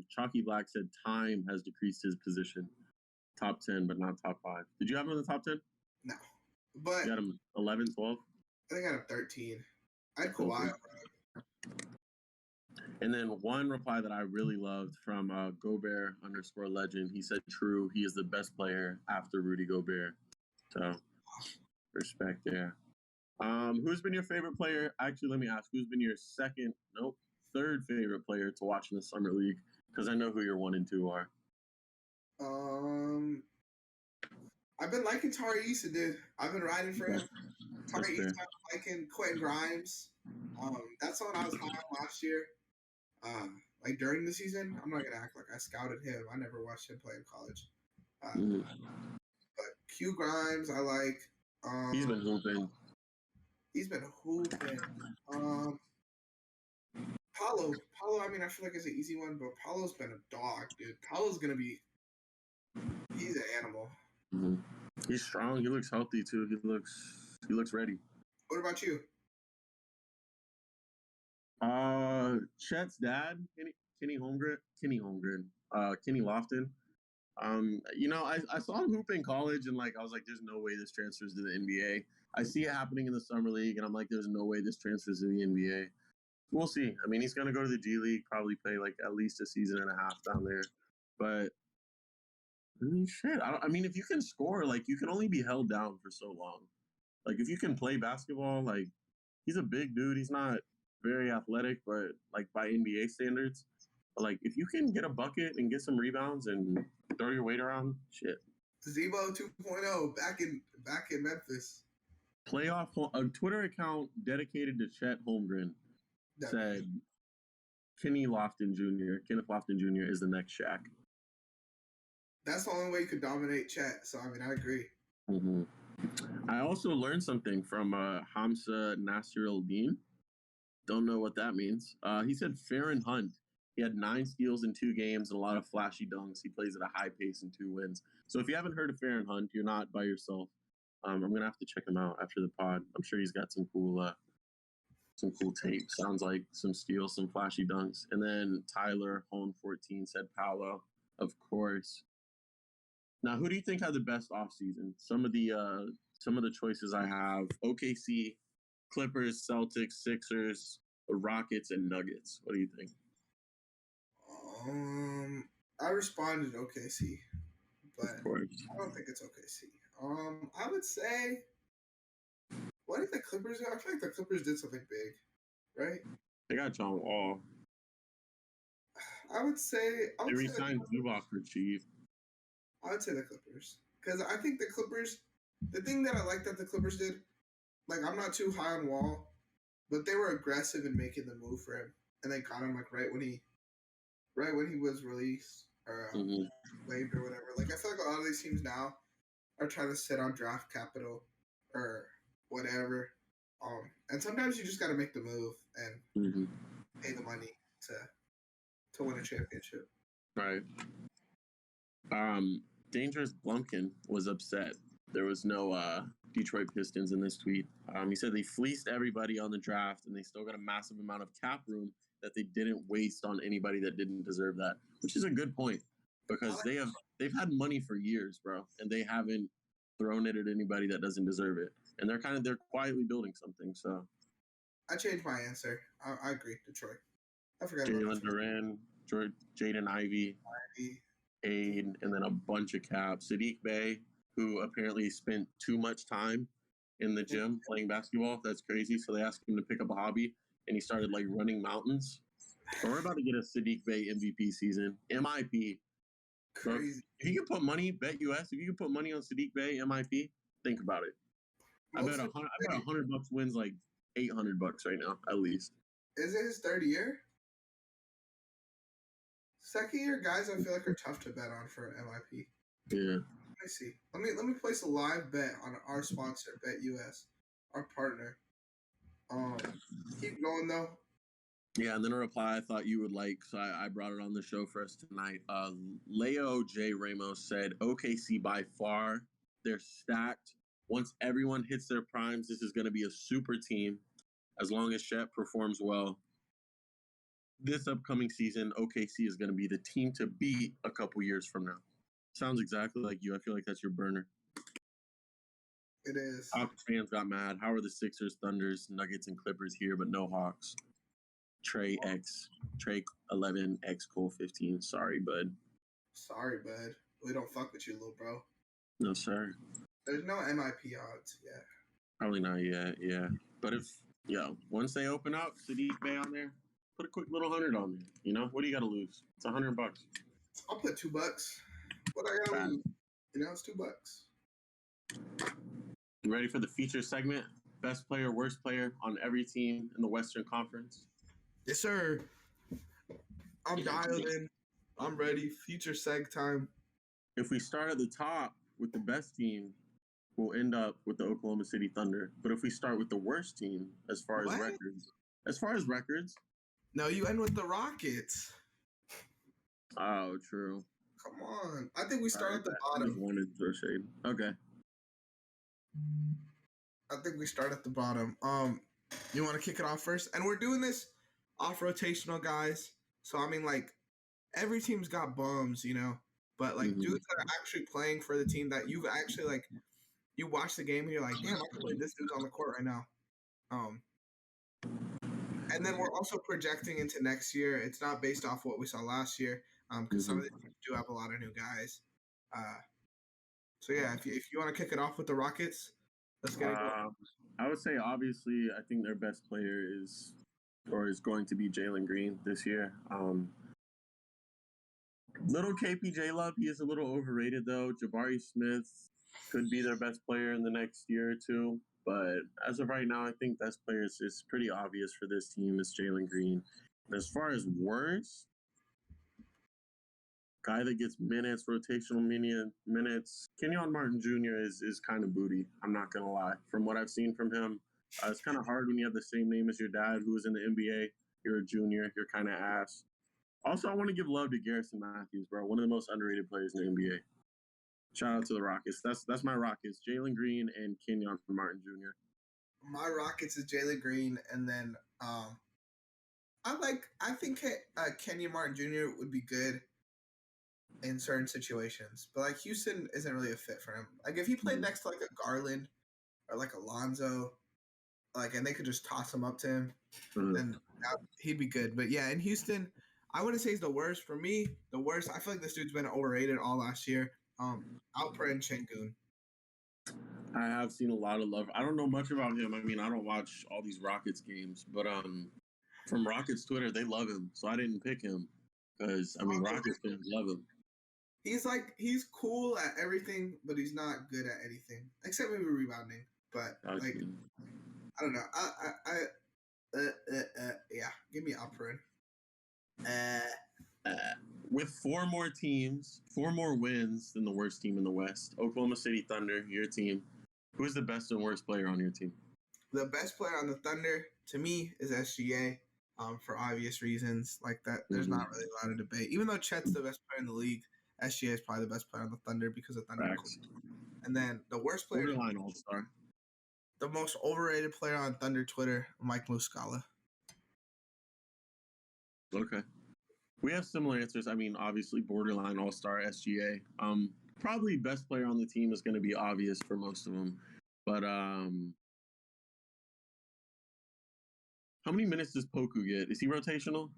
Chalky Black said time has decreased his position. Top 10, but not top 5. Did you have him in the top 10? No. But you had him 11, 12? I think I had him 13. I had Kawhi. And then one reply that I really loved from Gobert_legend. He said, true, he is the best player after Rudy Gobert. So, respect there. Who's been your favorite player? Actually, let me ask, who's been your third favorite player to watch in the Summer League? Because I know who your 1 and 2 are. I've been liking Tari Eason, dude. I've been riding for him. Tari Eason, I've been liking Quentin Grimes. That's someone I was high on last year. Like during the season, I'm not gonna act like I scouted him. I never watched him play in college. But Q Grimes, I like. He's been hooping. Paulo, I mean, I feel like it's an easy one, but Paulo's been a dog, dude. Paulo's going to be, he's an animal. Mm-hmm. He's strong. He looks healthy, too. He looks ready. What about you? Chet's dad, Kenny Holmgren, Kenny Lofton. I saw him hoop in college, and I was like, "There's no way this transfers to the NBA." I see it happening in the summer league, and I'm like, "There's no way this transfers to the NBA." We'll see. I mean, he's gonna go to the G League, probably play at least a season and a half down there. But I mean, shit. I mean, if you can score, you can only be held down for so long. If you can play basketball, he's a big dude. He's not very athletic, but by NBA standards. But if you can get a bucket and get some rebounds and throw your weight around, shit. Zebo 2.0 back in Memphis. A Twitter account dedicated to Chet Holmgren said Kenneth Lofton Jr. is the next Shaq. That's the only way you could dominate Chet. So I mean, I agree. Mm-hmm. I also learned something from Hamza Nasir-Al-Din. Don't know what that means. He said Farron Hunt. He had 9 steals in 2 games and a lot of flashy dunks. He plays at a high pace and 2 wins. So if you haven't heard of Farron Hunt, you're not by yourself. I'm gonna have to check him out after the pod. I'm sure he's got some cool tape. Sounds like some steals, some flashy dunks. And then Tyler Hone 14 said Paolo, of course. Now, who do you think had the best offseason? Some of the choices I have: OKC, Clippers, Celtics, Sixers, Rockets, and Nuggets. What do you think? I responded OKC, but of course. I don't think it's OKC. I would say, what did the Clippers do? I feel like the Clippers did something big, right? They got John Wall. I would say they re-signed Zubac for cheap. I would say the Clippers, because I think the Clippers. The thing that I like that the Clippers did, I'm not too high on Wall, but they were aggressive in making the move for him, and they caught him right when he was released or waived or whatever. I feel like a lot of these teams now are trying to sit on draft capital or whatever. And sometimes you just got to make the move and pay the money to win a championship. Right. Dangerous Blumpkin was upset. There was no Detroit Pistons in this tweet. He said they fleeced everybody on the draft, and they still got a massive amount of cap room that they didn't waste on anybody that didn't deserve that, which is a good point because they've had money for years, bro, and they haven't thrown it at anybody that doesn't deserve it, and they're quietly building something. So I changed my answer. I agree, Detroit. I forgot Jalen Duran, Jaden Ivey, Aid, and then a bunch of caps. Sadiq Bey, who apparently spent too much time in the gym playing basketball. That's crazy. So they asked him to pick up a hobby, and he started running mountains. So we're about to get a Sadiq Bey MVP season. MIP. Crazy. If you can put money, bet US. If you can put money on Sadiq Bey MIP, think about it. I bet $100 wins $800 right now, at least. Is it his 3rd year? 2nd year guys, I feel like are tough to bet on for MIP. Yeah. Let me see. Let me place a live bet on our sponsor, Bet US, our partner. Keep going though. Yeah, and then a reply I thought you would like, so I brought it on the show for us tonight. Leo J. Ramos said, OKC by far, they're stacked. Once everyone hits their primes, this is going to be a super team. As long as Chet performs well, this upcoming season, OKC is going to be the team to beat a couple years from now. Sounds exactly like you. I feel like that's your burner. It is. Hawks fans got mad. How are the Sixers, Thunders, Nuggets, and Clippers here, but no Hawks? Trey 11, X Cole 15. Sorry, bud. Sorry, bud. We don't fuck with you, little bro. No, sir. There's no MIP odds yet. Probably not yet, yeah. But once they open up, Sadiq Bey on there, put a quick little 100 on there. You know, what do you got to lose? It's $100. I'll put $2. What I got to lose? It's $2. You ready for the feature segment? Best player, worst player on every team in the Western Conference? Yes, sir. I'm dialed in. I'm ready. Future seg time. If we start at the top with the best team, we'll end up with the Oklahoma City Thunder. But if we start with the worst team as far as records, No, you end with the Rockets. Oh, true. Come on. I think we start at the I just bottom. wanted to throw shade. Okay. I think we start at the bottom. You want to kick it off first? And we're doing this off rotational, guys. So I mean, like, every team's got bums, but like dudes that are actually playing for the team that you've actually like, you watch the game and you're like, damn, I can believe this dude's on the court right now. And then we're also projecting into next year. It's not based off what we saw last year, because some of the teams do have a lot of new guys. So yeah, if you want to kick it off with the Rockets, let's get it going. I would say obviously I think their best player is going to be Jalen Green this year. Little KPJ love, he is a little overrated though. Jabari Smith could be their best player in the next year or two. But as of right now, I think best player is pretty obvious for this team is Jalen Green. And as far as worst, guy that gets minutes, rotational minutes, Kenyon Martin Jr. is kind of booty. I'm not going to lie. From what I've seen from him, it's kind of hard when you have the same name as your dad who was in the NBA. You're a junior. You're kind of ass. Also, I want to give love to Garrison Matthews, bro. One of the most underrated players in the NBA. Shout out to the Rockets. That's my Rockets. Jalen Green and Kenyon Martin Jr. My Rockets is Jalen Green, and then I think Kenyon Martin Jr. would be good in certain situations, but like Houston isn't really a fit for him. Like if he played next to like a Garland or like Alonzo, like and they could just toss him up to him, then he'd be good. But yeah, in Houston, I wouldn't say he's the worst. For me, the worst. I feel like this dude's been overrated all last year. Alperen Şengün. I have seen a lot of love. I don't know much about him. I mean, I don't watch all these Rockets games, but from Rockets Twitter, they love him, so I didn't pick him because I mean, Rockets fans love him. He's cool at everything, but he's not good at anything except maybe rebounding. But like, I don't know. Yeah, give me Alperen. With four more wins than the worst team in the West, Oklahoma City Thunder, your team. Who's the best and worst player on your team? The best player on the Thunder, to me, is SGA, for obvious reasons. Like that, there's not really a lot of debate. Even though Chet's the best player in the league, SGA is probably the best player on the Thunder because of Thunder. And then the worst player, borderline all-star. The most overrated player on Thunder Twitter, Mike Muscala. Okay. We have similar answers. I mean, obviously, borderline all-star SGA. Probably best player on the team is going to be obvious for most of them. But how many minutes does Poku get? Is he rotational?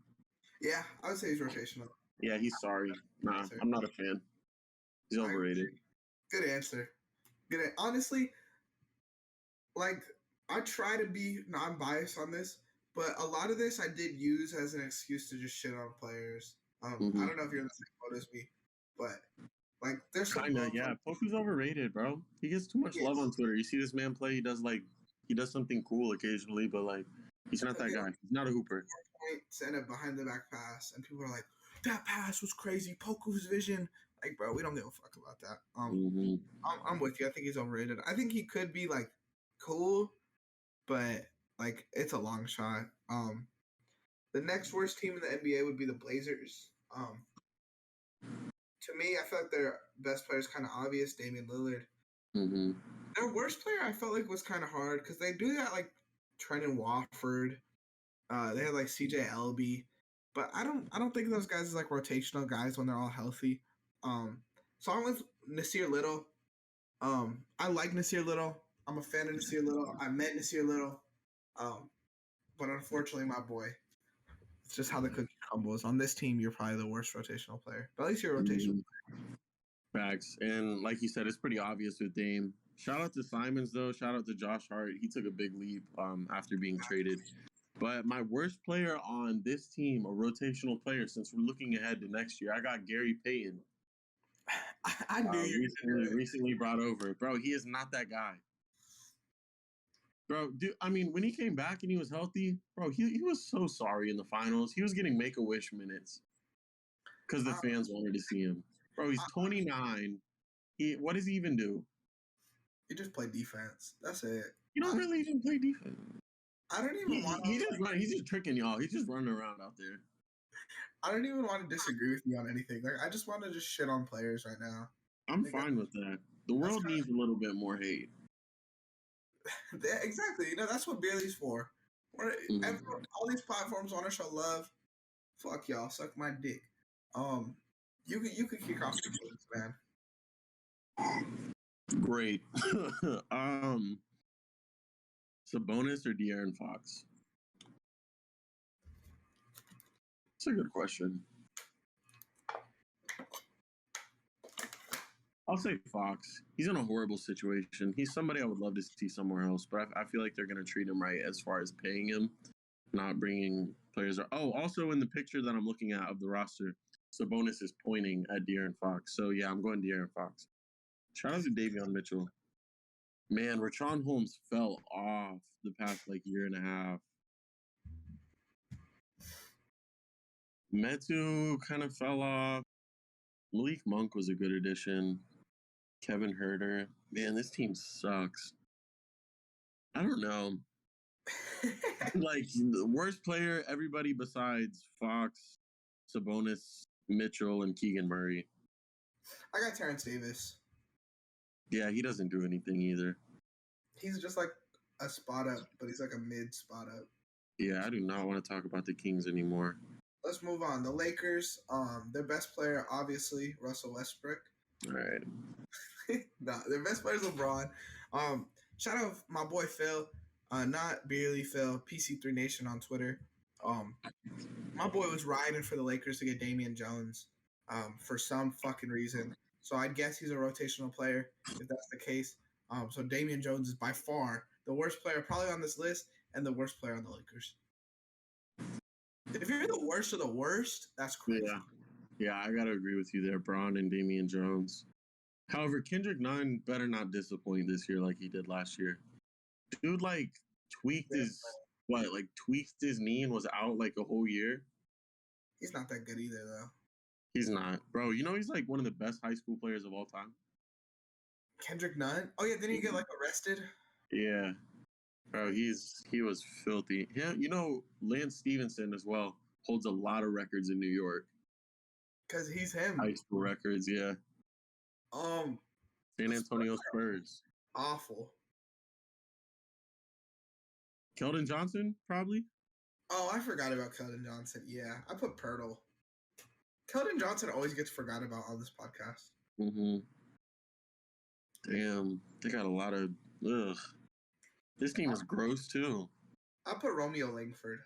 Yeah, I would say he's rotational. Yeah, he's sorry. Nah, I'm not a fan. He's overrated. Good answer. Honestly, like, I try to be non-biased on this, but a lot of this I did use as an excuse to just shit on players. I don't know if you're in the same boat as me, but like there's some kind of Poku's overrated, bro. He gets too much love on Twitter. You see this man play, he does something cool occasionally, but like he's not that guy. He's not a hooper. Points and a behind the back pass, and people are like, that pass was crazy. Poku's vision, like, bro, we don't give a fuck about that. I'm with you. I think he's overrated. I think he could be like cool, but like it's a long shot. The next worst team in the NBA would be the Blazers. To me, I feel like their best player is kind of obvious, Damian Lillard. Their worst player, I felt like was kind of hard because they do got like Trendon Watford. They had like CJ Elby, but I don't think of those guys as like rotational guys when they're all healthy. So I'm with Nasir Little. I like Nasir Little. I'm a fan of Nasir Little. I met Nasir Little. But unfortunately, my boy, it's just how the cookie crumbles. On this team, you're probably the worst rotational player. But at least you're a rotational player. Facts. And like you said, it's pretty obvious with Dame. Shout out to Simons, though. Shout out to Josh Hart. He took a big leap after being traded. But my worst player on this team, a rotational player, since we're looking ahead to next year, I got Gary Payton. I knew you recently brought over. Bro, he is not that guy. Bro, dude, I mean, when he came back and he was healthy, bro, he was so sorry in the finals. He was getting Make-A-Wish minutes because the fans wanted to see him. Bro, he's 29. What does he even do? He just played defense. That's it. You don't really even play defense. I don't even want to. He's just tricking y'all. He's just running around out there. I don't even want to disagree with you on anything. Like, I just want to just shit on players right now. I'm fine with that. The world needs a little bit more hate. Yeah, exactly. That's what Beerly's for. All these platforms want to show love. Fuck y'all. Suck my dick. You could kick off the games, man. Great. Sabonis or De'Aaron Fox? That's a good question. I'll say Fox. He's in a horrible situation. He's somebody I would love to see somewhere else, but I feel like they're going to treat him right as far as paying him, not bringing players. Oh, also in the picture that I'm looking at of the roster, Sabonis is pointing at De'Aaron Fox. So, yeah, I'm going De'Aaron Fox. Shout out to Davion Mitchell. Man, Rashawn Holmes fell off the past, year and a half. Metu kind of fell off. Malik Monk was a good addition. Kevin Herter. Man, this team sucks. I don't know. The worst player, everybody besides Fox, Sabonis, Mitchell, and Keegan Murray. I got Terrence Davis. Yeah, he doesn't do anything either. He's just like a spot up, but he's like a mid spot up. Yeah, I do not want to talk about the Kings anymore. Let's move on. The Lakers, their best player, obviously, Russell Westbrook. All right. Nah, their best player is LeBron. Shout out my boy Phil, not Beerly Phil, PC3 Nation on Twitter. My boy was riding for the Lakers to get Damian Jones for some fucking reason. So I'd guess he's a rotational player if that's the case. So Damian Jones is by far the worst player probably on this list and the worst player on the Lakers. If you're the worst of the worst, that's crazy. Yeah, I gotta agree with you there, Braun and Damian Jones. However, Kendrick Nunn better not disappoint this year like he did last year. Dude, tweaked his knee and was out a whole year. He's not that good either, though. He's not, bro. He's one of the best high school players of all time. Kendrick Nunn? Oh yeah, didn't he get arrested? Yeah, bro. He was filthy. Yeah, Lance Stevenson as well holds a lot of records in New York. Cause he's him. High school records, yeah. San Antonio Spurs. Awful. Keldon Johnson, probably. Oh, I forgot about Keldon Johnson. Yeah, I put Pirtle. Keldon Johnson always gets forgot about on this podcast. Mm-hmm. Damn, they got a lot of. Ugh. This team is gross too. I put Romeo Langford.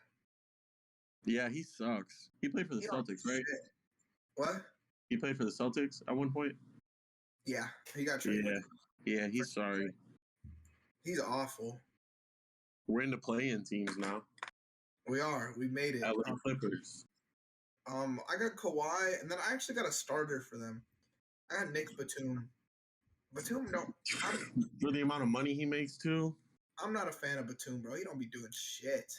Yeah, he sucks. He played for the Celtics, right? What? He played for the Celtics at one point? Yeah, he got traded. Yeah, he's sorry. He's awful. We're in the play-in teams now. We are. We made it. LA Clippers. I got Kawhi, and then I actually got a starter for them. I got Nick Batum. Batum, no. For the amount of money he makes, too? I'm not a fan of Batum, bro. He don't be doing shit.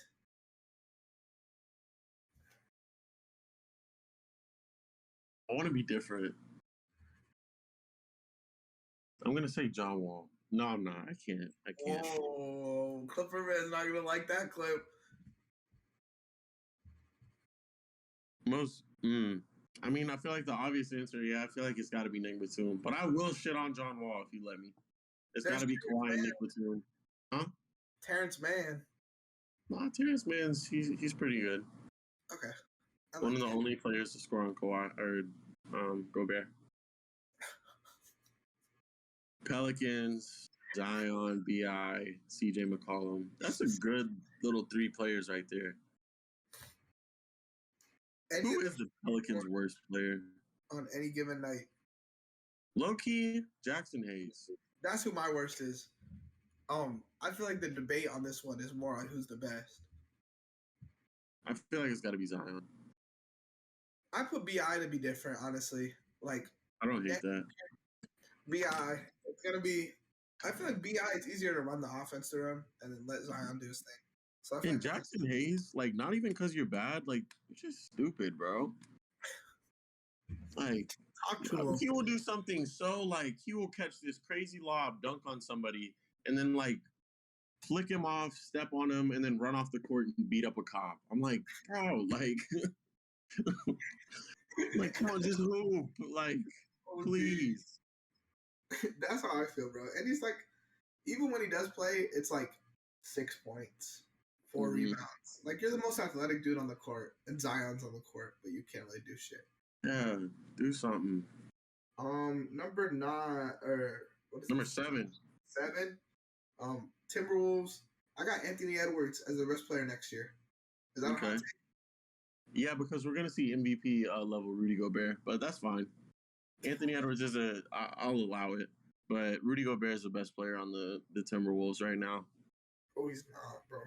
I want to be different. I'm going to say John Wall. No, I'm not. I can't. Oh, Clipper man's not going to like that clip. I mean, I feel like the obvious answer, I feel like it's got to be Nick Batum. But I will shit on John Wall if you let me. It's got to be Kawhi and Nick Batum. Huh? Terrence Mann. Nah, Terrence Mann's, he's pretty good. Okay. One of the only players to score on Kawhi or Gobert. Pelicans, Zion, B.I., C.J. McCollum. That's a good little three players right there. Who is the Pelicans' worst player? On any given night. Low-key, Jackson Hayes. That's who my worst is. I feel like the debate on this one is more on who's the best. I feel like it's got to be Zion. I put B.I. to be different, honestly. I don't hate that. B.I. It's going to be... I feel like B.I. it's easier to run the offense through him and then let Zion do his thing. So and Jackson Hayes, not even because you're bad, you're just stupid, bro. He will do something so, he will catch this crazy lob, dunk on somebody, and then, flick him off, step on him, and then run off the court and beat up a cop. I'm like, bro, like, come on, just hoop. Like, Oh, please. That's how I feel, bro. And he's like, even when he does play, it's like 6 points, 4 rebounds. Like, you're the most athletic dude on the court, and Zion's on the court, but you can't really do shit. Yeah, do something. Number 9, or what is Number it? 7. 7. Timberwolves. I got Anthony Edwards as the best player next year. Is that Okay? Yeah, because we're gonna see MVP level Rudy Gobert, but that's fine. Anthony Edwards is I'll allow it, but Rudy Gobert is the best player on the Timberwolves right now. Oh, he's not, bro.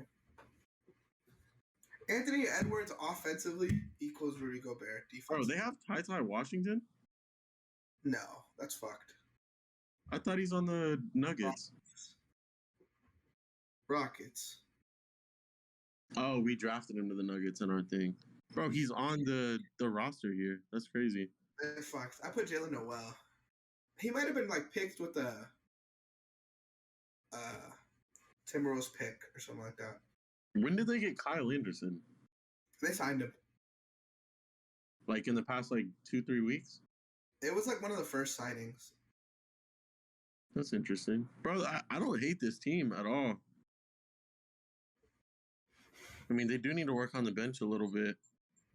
Anthony Edwards offensively equals Rudy Gobert defensively. Bro, they have Ty Washington? No, that's fucked. I thought he's on the Nuggets. Rockets. Oh, we drafted him to the Nuggets in our thing. Bro, he's on the roster here. That's crazy. Fucked. I put Jalen Noel. He might have been like picked with the Timberwolves pick or something like that. When did they get Kyle Anderson? They signed him. Like in the past 2-3 weeks? It was like one of the first signings. That's interesting. Bro, I don't hate this team at all. I mean, they do need to work on the bench a little bit.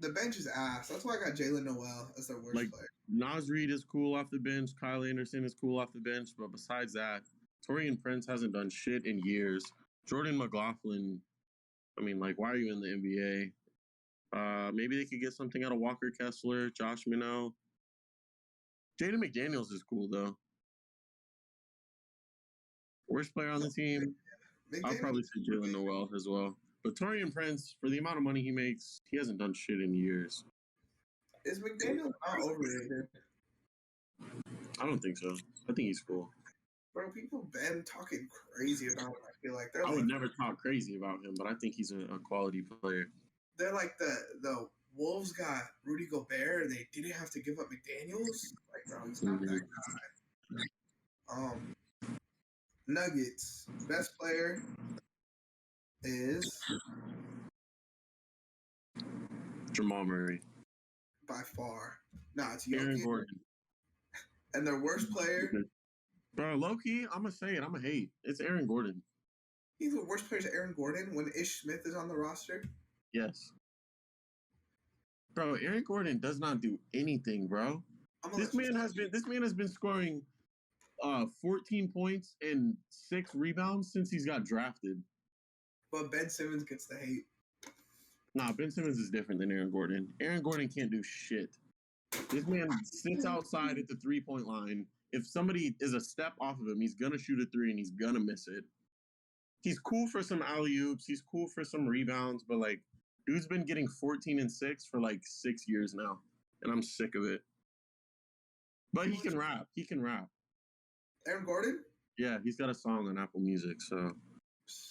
The bench is ass. That's why I got Jalen Noel as their worst player. Nas Reed is cool off the bench. Kyle Anderson is cool off the bench. But besides that, Taurean Prince hasn't done shit in years. Jordan Mclaughlin, I mean, why are you in the NBA? Maybe they could get something out of Walker Kessler, Josh Minnow. Jaden McDaniels is cool, though. Worst player on the team, I'll probably say Jalen Noel as well. But Taurean Prince, for the amount of money he makes, he hasn't done shit in years. Is McDaniels not overrated? I don't think so. I think he's cool. Bro, people been talking crazy about him. I feel like I would never talk crazy about him, but I think he's a quality player. They're like the Wolves got Rudy Gobert, and they didn't have to give up McDaniels. Like, bro, he's not that guy. Nuggets best player is Jamal Murray. By far. Nah, it's Aaron Jokic. Gordon. And their worst player? Bro, low-key, I'm going to say it. I'm going to hate. It's Aaron Gordon. He's the worst player is Aaron Gordon when Ish Smith is on the roster? Yes. Bro, Aaron Gordon does not do anything, bro. This man has been scoring 14 points and 6 rebounds since he's got drafted. But Ben Simmons gets the hate. Nah, Ben Simmons is different than Aaron Gordon. Aaron Gordon can't do shit. This man sits outside at the 3-point line. If somebody is a step off of him, he's going to shoot a 3 and he's going to miss it. He's cool for some alley-oops. He's cool for some rebounds. But, dude's been getting 14 and 6 for, 6 years now. And I'm sick of it. But he can rap. Aaron Gordon? Yeah, he's got a song on Apple Music, so.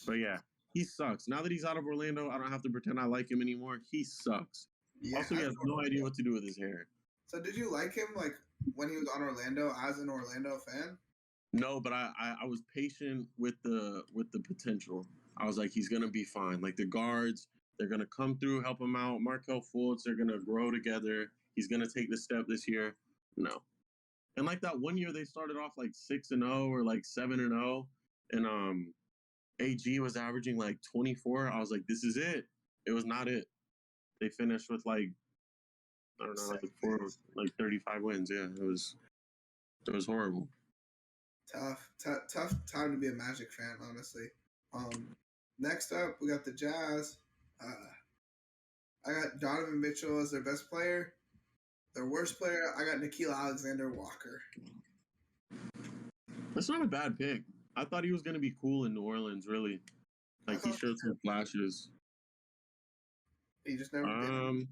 But, yeah. He sucks. Now that he's out of Orlando, I don't have to pretend I like him anymore. He sucks. Yeah, also, he has no idea what to do with his hair. So did you like him, when he was on Orlando as an Orlando fan? No, but I was patient with the potential. I was like, he's going to be fine. The guards, they're going to come through, help him out. Markelle Fultz, they're going to grow together. He's going to take the step this year. No. And that one year they started off 6-0 or 7-0. And AG was averaging 24. I was like, this is it. It was not it. They finished with I don't know, 35 wins. Yeah, it was horrible. Tough time to be a Magic fan, honestly. Next up, we got the Jazz. I got Donovan Mitchell as their best player. Their worst player, I got Nickeil Alexander-Walker. That's not a bad pick. I thought he was going to be cool in New Orleans, really. He showed some flashes. He just never did.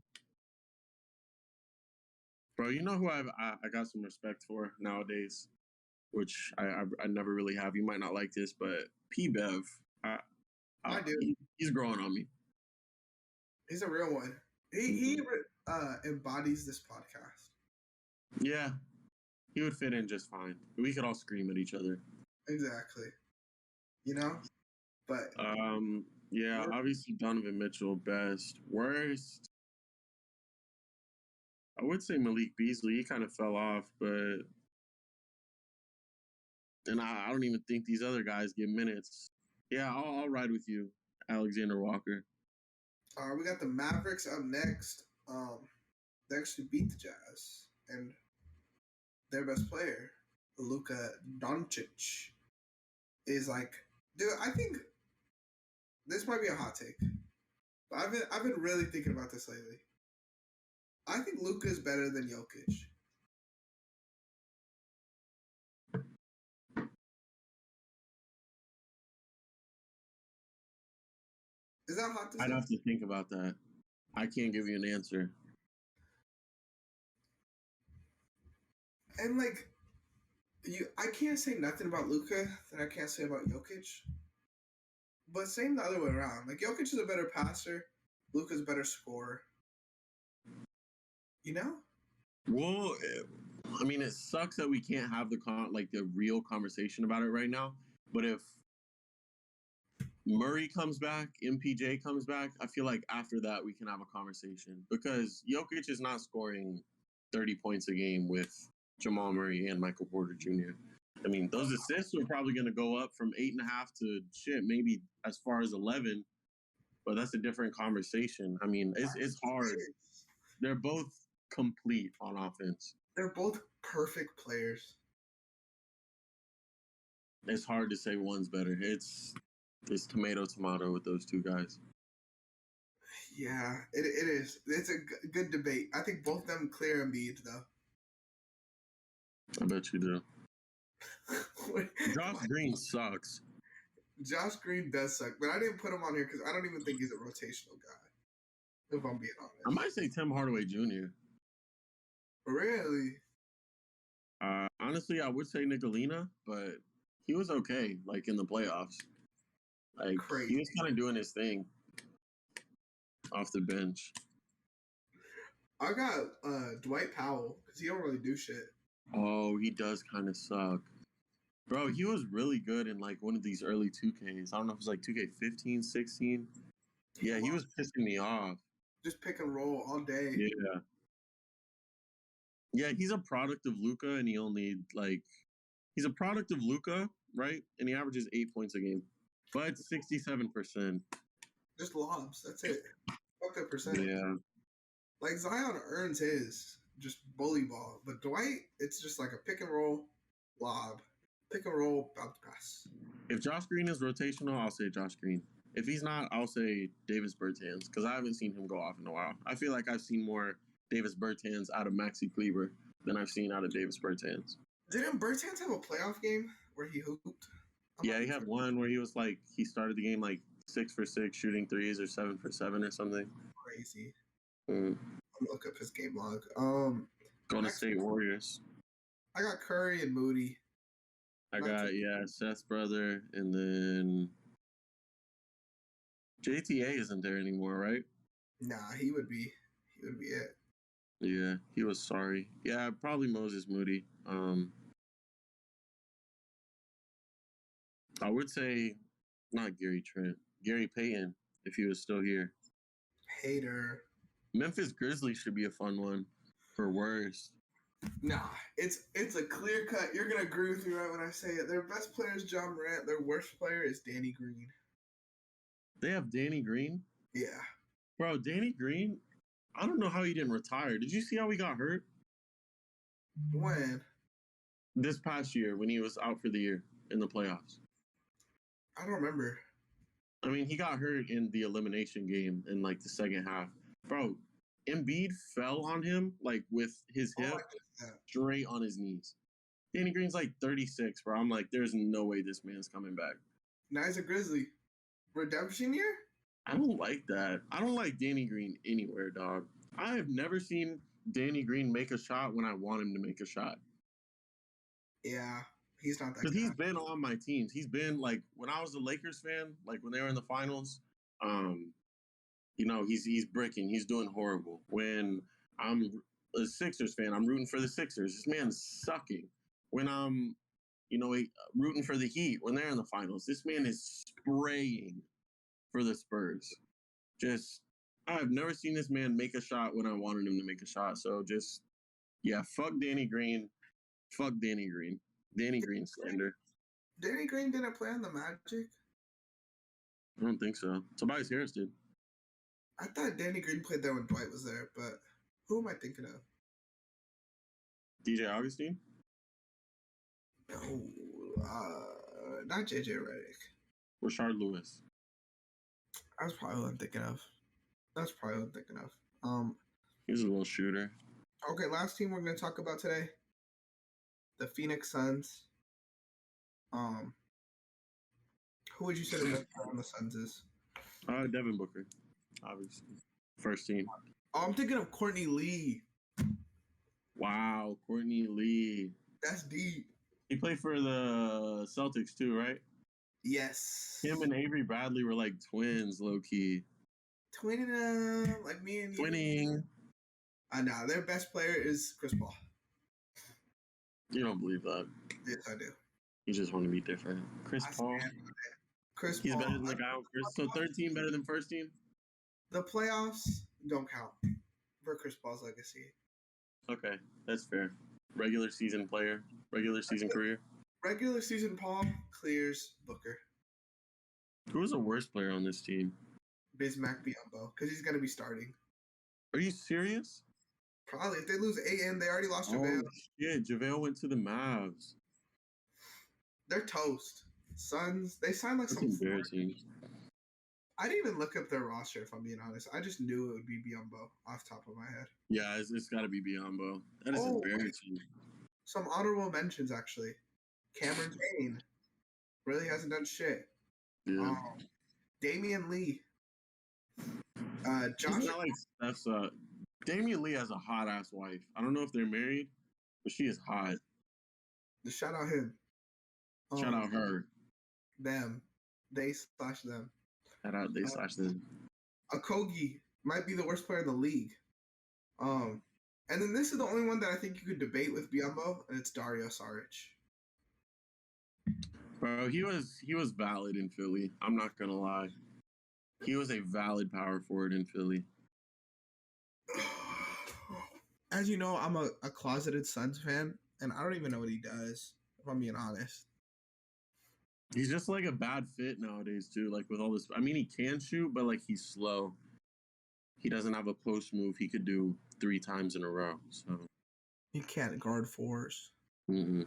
Bro, you know who I got some respect for nowadays, which I never really have. You might not like this, but P-Bev. I do. He's growing on me. He's a real one. He embodies this podcast. Yeah. He would fit in just fine. We could all scream at each other. Exactly. You know? But yeah, obviously Donovan Mitchell best. Worst, I would say Malik Beasley. He kind of fell off, but and I don't even think these other guys get minutes. Yeah, I'll ride with you, Alexander Walker. we got the Mavericks up next. They actually beat the Jazz, and their best player, Luca Doncic, is like, dude. I think this might be a hot take, but I've been really thinking about this lately. I think Luca is better than Jokic. Is that hot to say? I'd have to think about that. I can't give you an answer. And like, I can't say nothing about Luca that I can't say about Jokic. But same the other way around. Like Jokic is a better passer, Luca's a better scorer. You know? Well, I mean, it sucks that we can't have the real conversation about it right now. But if Murray comes back, MPJ comes back, I feel like after that we can have a conversation because Jokic is not scoring 30 points a game with Jamal Murray and Michael Porter Jr. I mean, those assists are probably going to go up from 8.5 to maybe as far as 11, but that's a different conversation. I mean, it's hard. They're both complete on offense. They're both perfect players. It's hard to say one's better. It's tomato with those two guys. Yeah, it is. It's a good debate. I think both of them clear Embiid, though. I bet you do. Josh Green sucks. Josh Green does suck, but I didn't put him on here because I don't even think he's a rotational guy, if I'm being honest. I might say Tim Hardaway Jr. Really? Honestly, I would say Nicolina, but he was okay, like, in the playoffs. Like, Crazy. he was kind of doing his thing off the bench. I got Dwight Powell because he don't really do shit. Oh, he does kind of suck. Bro, he was really good in, like, one of these early 2Ks. I don't know if it was, like, 2K15, 16. Yeah, he was pissing me off. Just pick and roll all day. Yeah. Yeah, he's a product of Luca, and he's a product of Luca, right? And he averages 8 points a game, but 67%. Just lobs. That's it. Fuck that percent. Yeah. Like Zion earns his just bully ball, but Dwight, it's just like a pick and roll, lob, pick and roll, bounce pass. If Josh Green is rotational, I'll say Josh Green. If he's not, I'll say Davis Bertans because I haven't seen him go off in a while. I feel like I've seen more Davis Bertans out of Maxi Kleber than I've seen out of Davis Bertans. Didn't Bertans have a playoff game where he hooped? Yeah, he had one where he was like, he started the game like 6 for 6 shooting threes or 7 for 7 or something. Crazy. Mm. I'll look up his game log. Golden State Warriors. I got Curry and Moody. I got, Seth's brother, and then JTA isn't there anymore, right? Nah, he would be it. Yeah, he was sorry. Yeah, probably Moses Moody. I would say not Gary Trent. Gary Payton, if he was still here. Hater. Memphis Grizzlies should be a fun one for worst. Nah, it's a clear cut. You're gonna agree with me right when I say it. Their best player is John Morant. Their worst player is Danny Green. They have Danny Green? Yeah. Bro, Danny Green, I don't know how he didn't retire. Did you see how he got hurt? When? This past year when he was out for the year in the playoffs. I don't remember. I mean, he got hurt in the elimination game in like the second half. Bro, Embiid fell on him like with his hip straight on his knees. Danny Green's like 36, bro. I'm like, there's no way this man's coming back. Now he's a Grizzly. Redemption year? I don't like that. I don't like Danny Green anywhere, dog. I have never seen Danny Green make a shot when I want him to make a shot. Yeah, he's not that Because guy. he's been on my teams. He's been like when I was a Lakers fan, like when they were in the finals, he's bricking. He's doing horrible. When I'm a Sixers fan, I'm rooting for the Sixers. This man's sucking. When I'm rooting for the Heat when they're in the finals. This man is spraying for the Spurs. I've never seen this man make a shot when I wanted him to make a shot. So fuck Danny Green. Fuck Danny Green. Danny Green slander. Danny Green didn't play on the Magic? I don't think so. Tobias Harris did. I thought Danny Green played there when Dwight was there, but who am I thinking of? DJ Augustine? No, not JJ Redick. Rashard Lewis. That's probably what I'm thinking of. He was a little shooter. Okay, last team we're going to talk about today. The Phoenix Suns. Who would you say the best player on the Suns is? Devin Booker, obviously. First team. Oh, I'm thinking of Courtney Lee. Wow, Courtney Lee. That's deep. He played for the Celtics too, right? Yes. Him and Avery Bradley were like twins, low key. Twinning like me and you. Twinning. I know. Their best player is Chris Paul. You don't believe that? Yes, I do. You just want to be different. Chris Paul. He's Paul. better than the guy on Chris. So third team better than first team? The playoffs don't count for Chris Paul's legacy. Okay, that's fair. Regular season player. Regular season career. Regular season Paul clears Booker. Who was the worst player on this team? Bismack Biyombo, because he's going to be starting. Are you serious? Probably. If they lose Ayton, they already lost JaVale. Yeah, JaVale went to the Mavs. They're toast. Suns, they signed like That's some... embarrassing. I didn't even look up their roster, if I'm being honest. I just knew it would be Biyombo off the top of my head. Yeah, it's got to be Biyombo. That is embarrassing. Some honorable mentions, actually. Cameron Payne. Really hasn't done shit. Yeah. Damian Lee. Josh. It's not like that's Damian Lee has a hot ass wife. I don't know if they're married, but she is hot. Shout out him. Shout out her. Them. They/them. Shout out they/them. Okogie might be the worst player in the league. And then this is the only one that I think you could debate with Biyombo, and it's Dario Saric. Bro, he was valid in Philly. I'm not gonna lie. He was a valid power forward in Philly. As you know, I'm a closeted Suns fan, and I don't even know what he does, if I'm being honest. He's just like a bad fit nowadays, too. Like with all this, I mean, he can shoot, but like he's slow. He doesn't have a post move he could do 3 times in a row. So he can't guard fours. And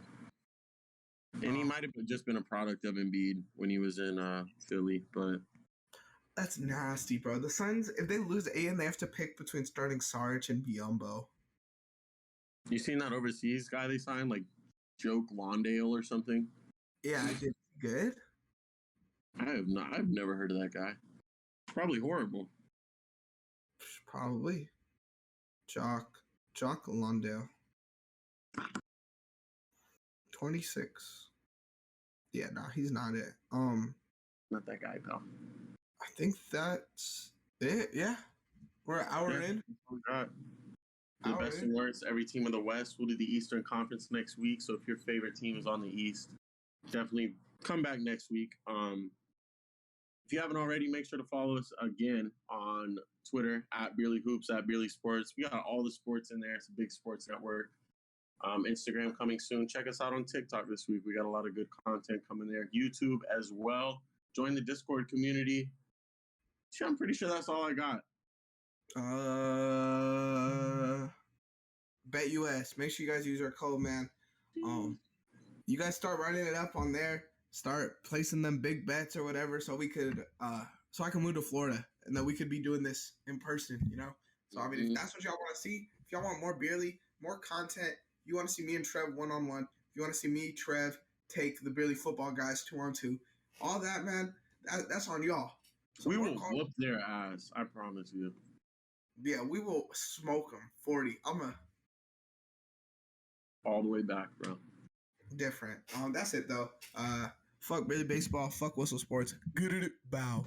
he might have just been a product of Embiid when he was in Philly, but that's nasty, bro. The Suns, if they lose Ayton, they have to pick between starting Saric and Biyombo. You seen that overseas guy they signed, like Joe Lawndale or something? Yeah, I did. Good? I have not. I've never heard of that guy. Probably horrible. Probably. Jock Lawndale. 26. Yeah, no, he's not it. Not that guy, pal. I think that's it. Yeah, we're an hour in. The best and worst. Every team in the West. We'll do the Eastern Conference next week. So if your favorite team is on the East, definitely come back next week. If you haven't already, make sure to follow us again on Twitter at Beerly Hoops, at Beerly Sports. We got all the sports in there. It's a big sports network. Instagram coming soon. Check us out on TikTok this week. We got a lot of good content coming there. YouTube as well. Join the Discord community. I'm pretty sure that's all I got. BetUS. Make sure you guys use our code, man. You guys start running it up on there. Start placing them big bets or whatever, so we could, so I can move to Florida, and then we could be doing this in person. You know. So I mean, if that's what y'all want to see, if y'all want more Beerly, more content, you want to see me and Trev 1-on-1. If you want to see me, Trev, take the Beerly football guys 2-on-2, all that, man, that's on y'all. So we will whoop their ass. I promise you. Yeah, we will smoke them 40. All the way back, bro. Different. That's it though. Fuck Beerly baseball. Fuck Whistle Sports. Good at it. Bow.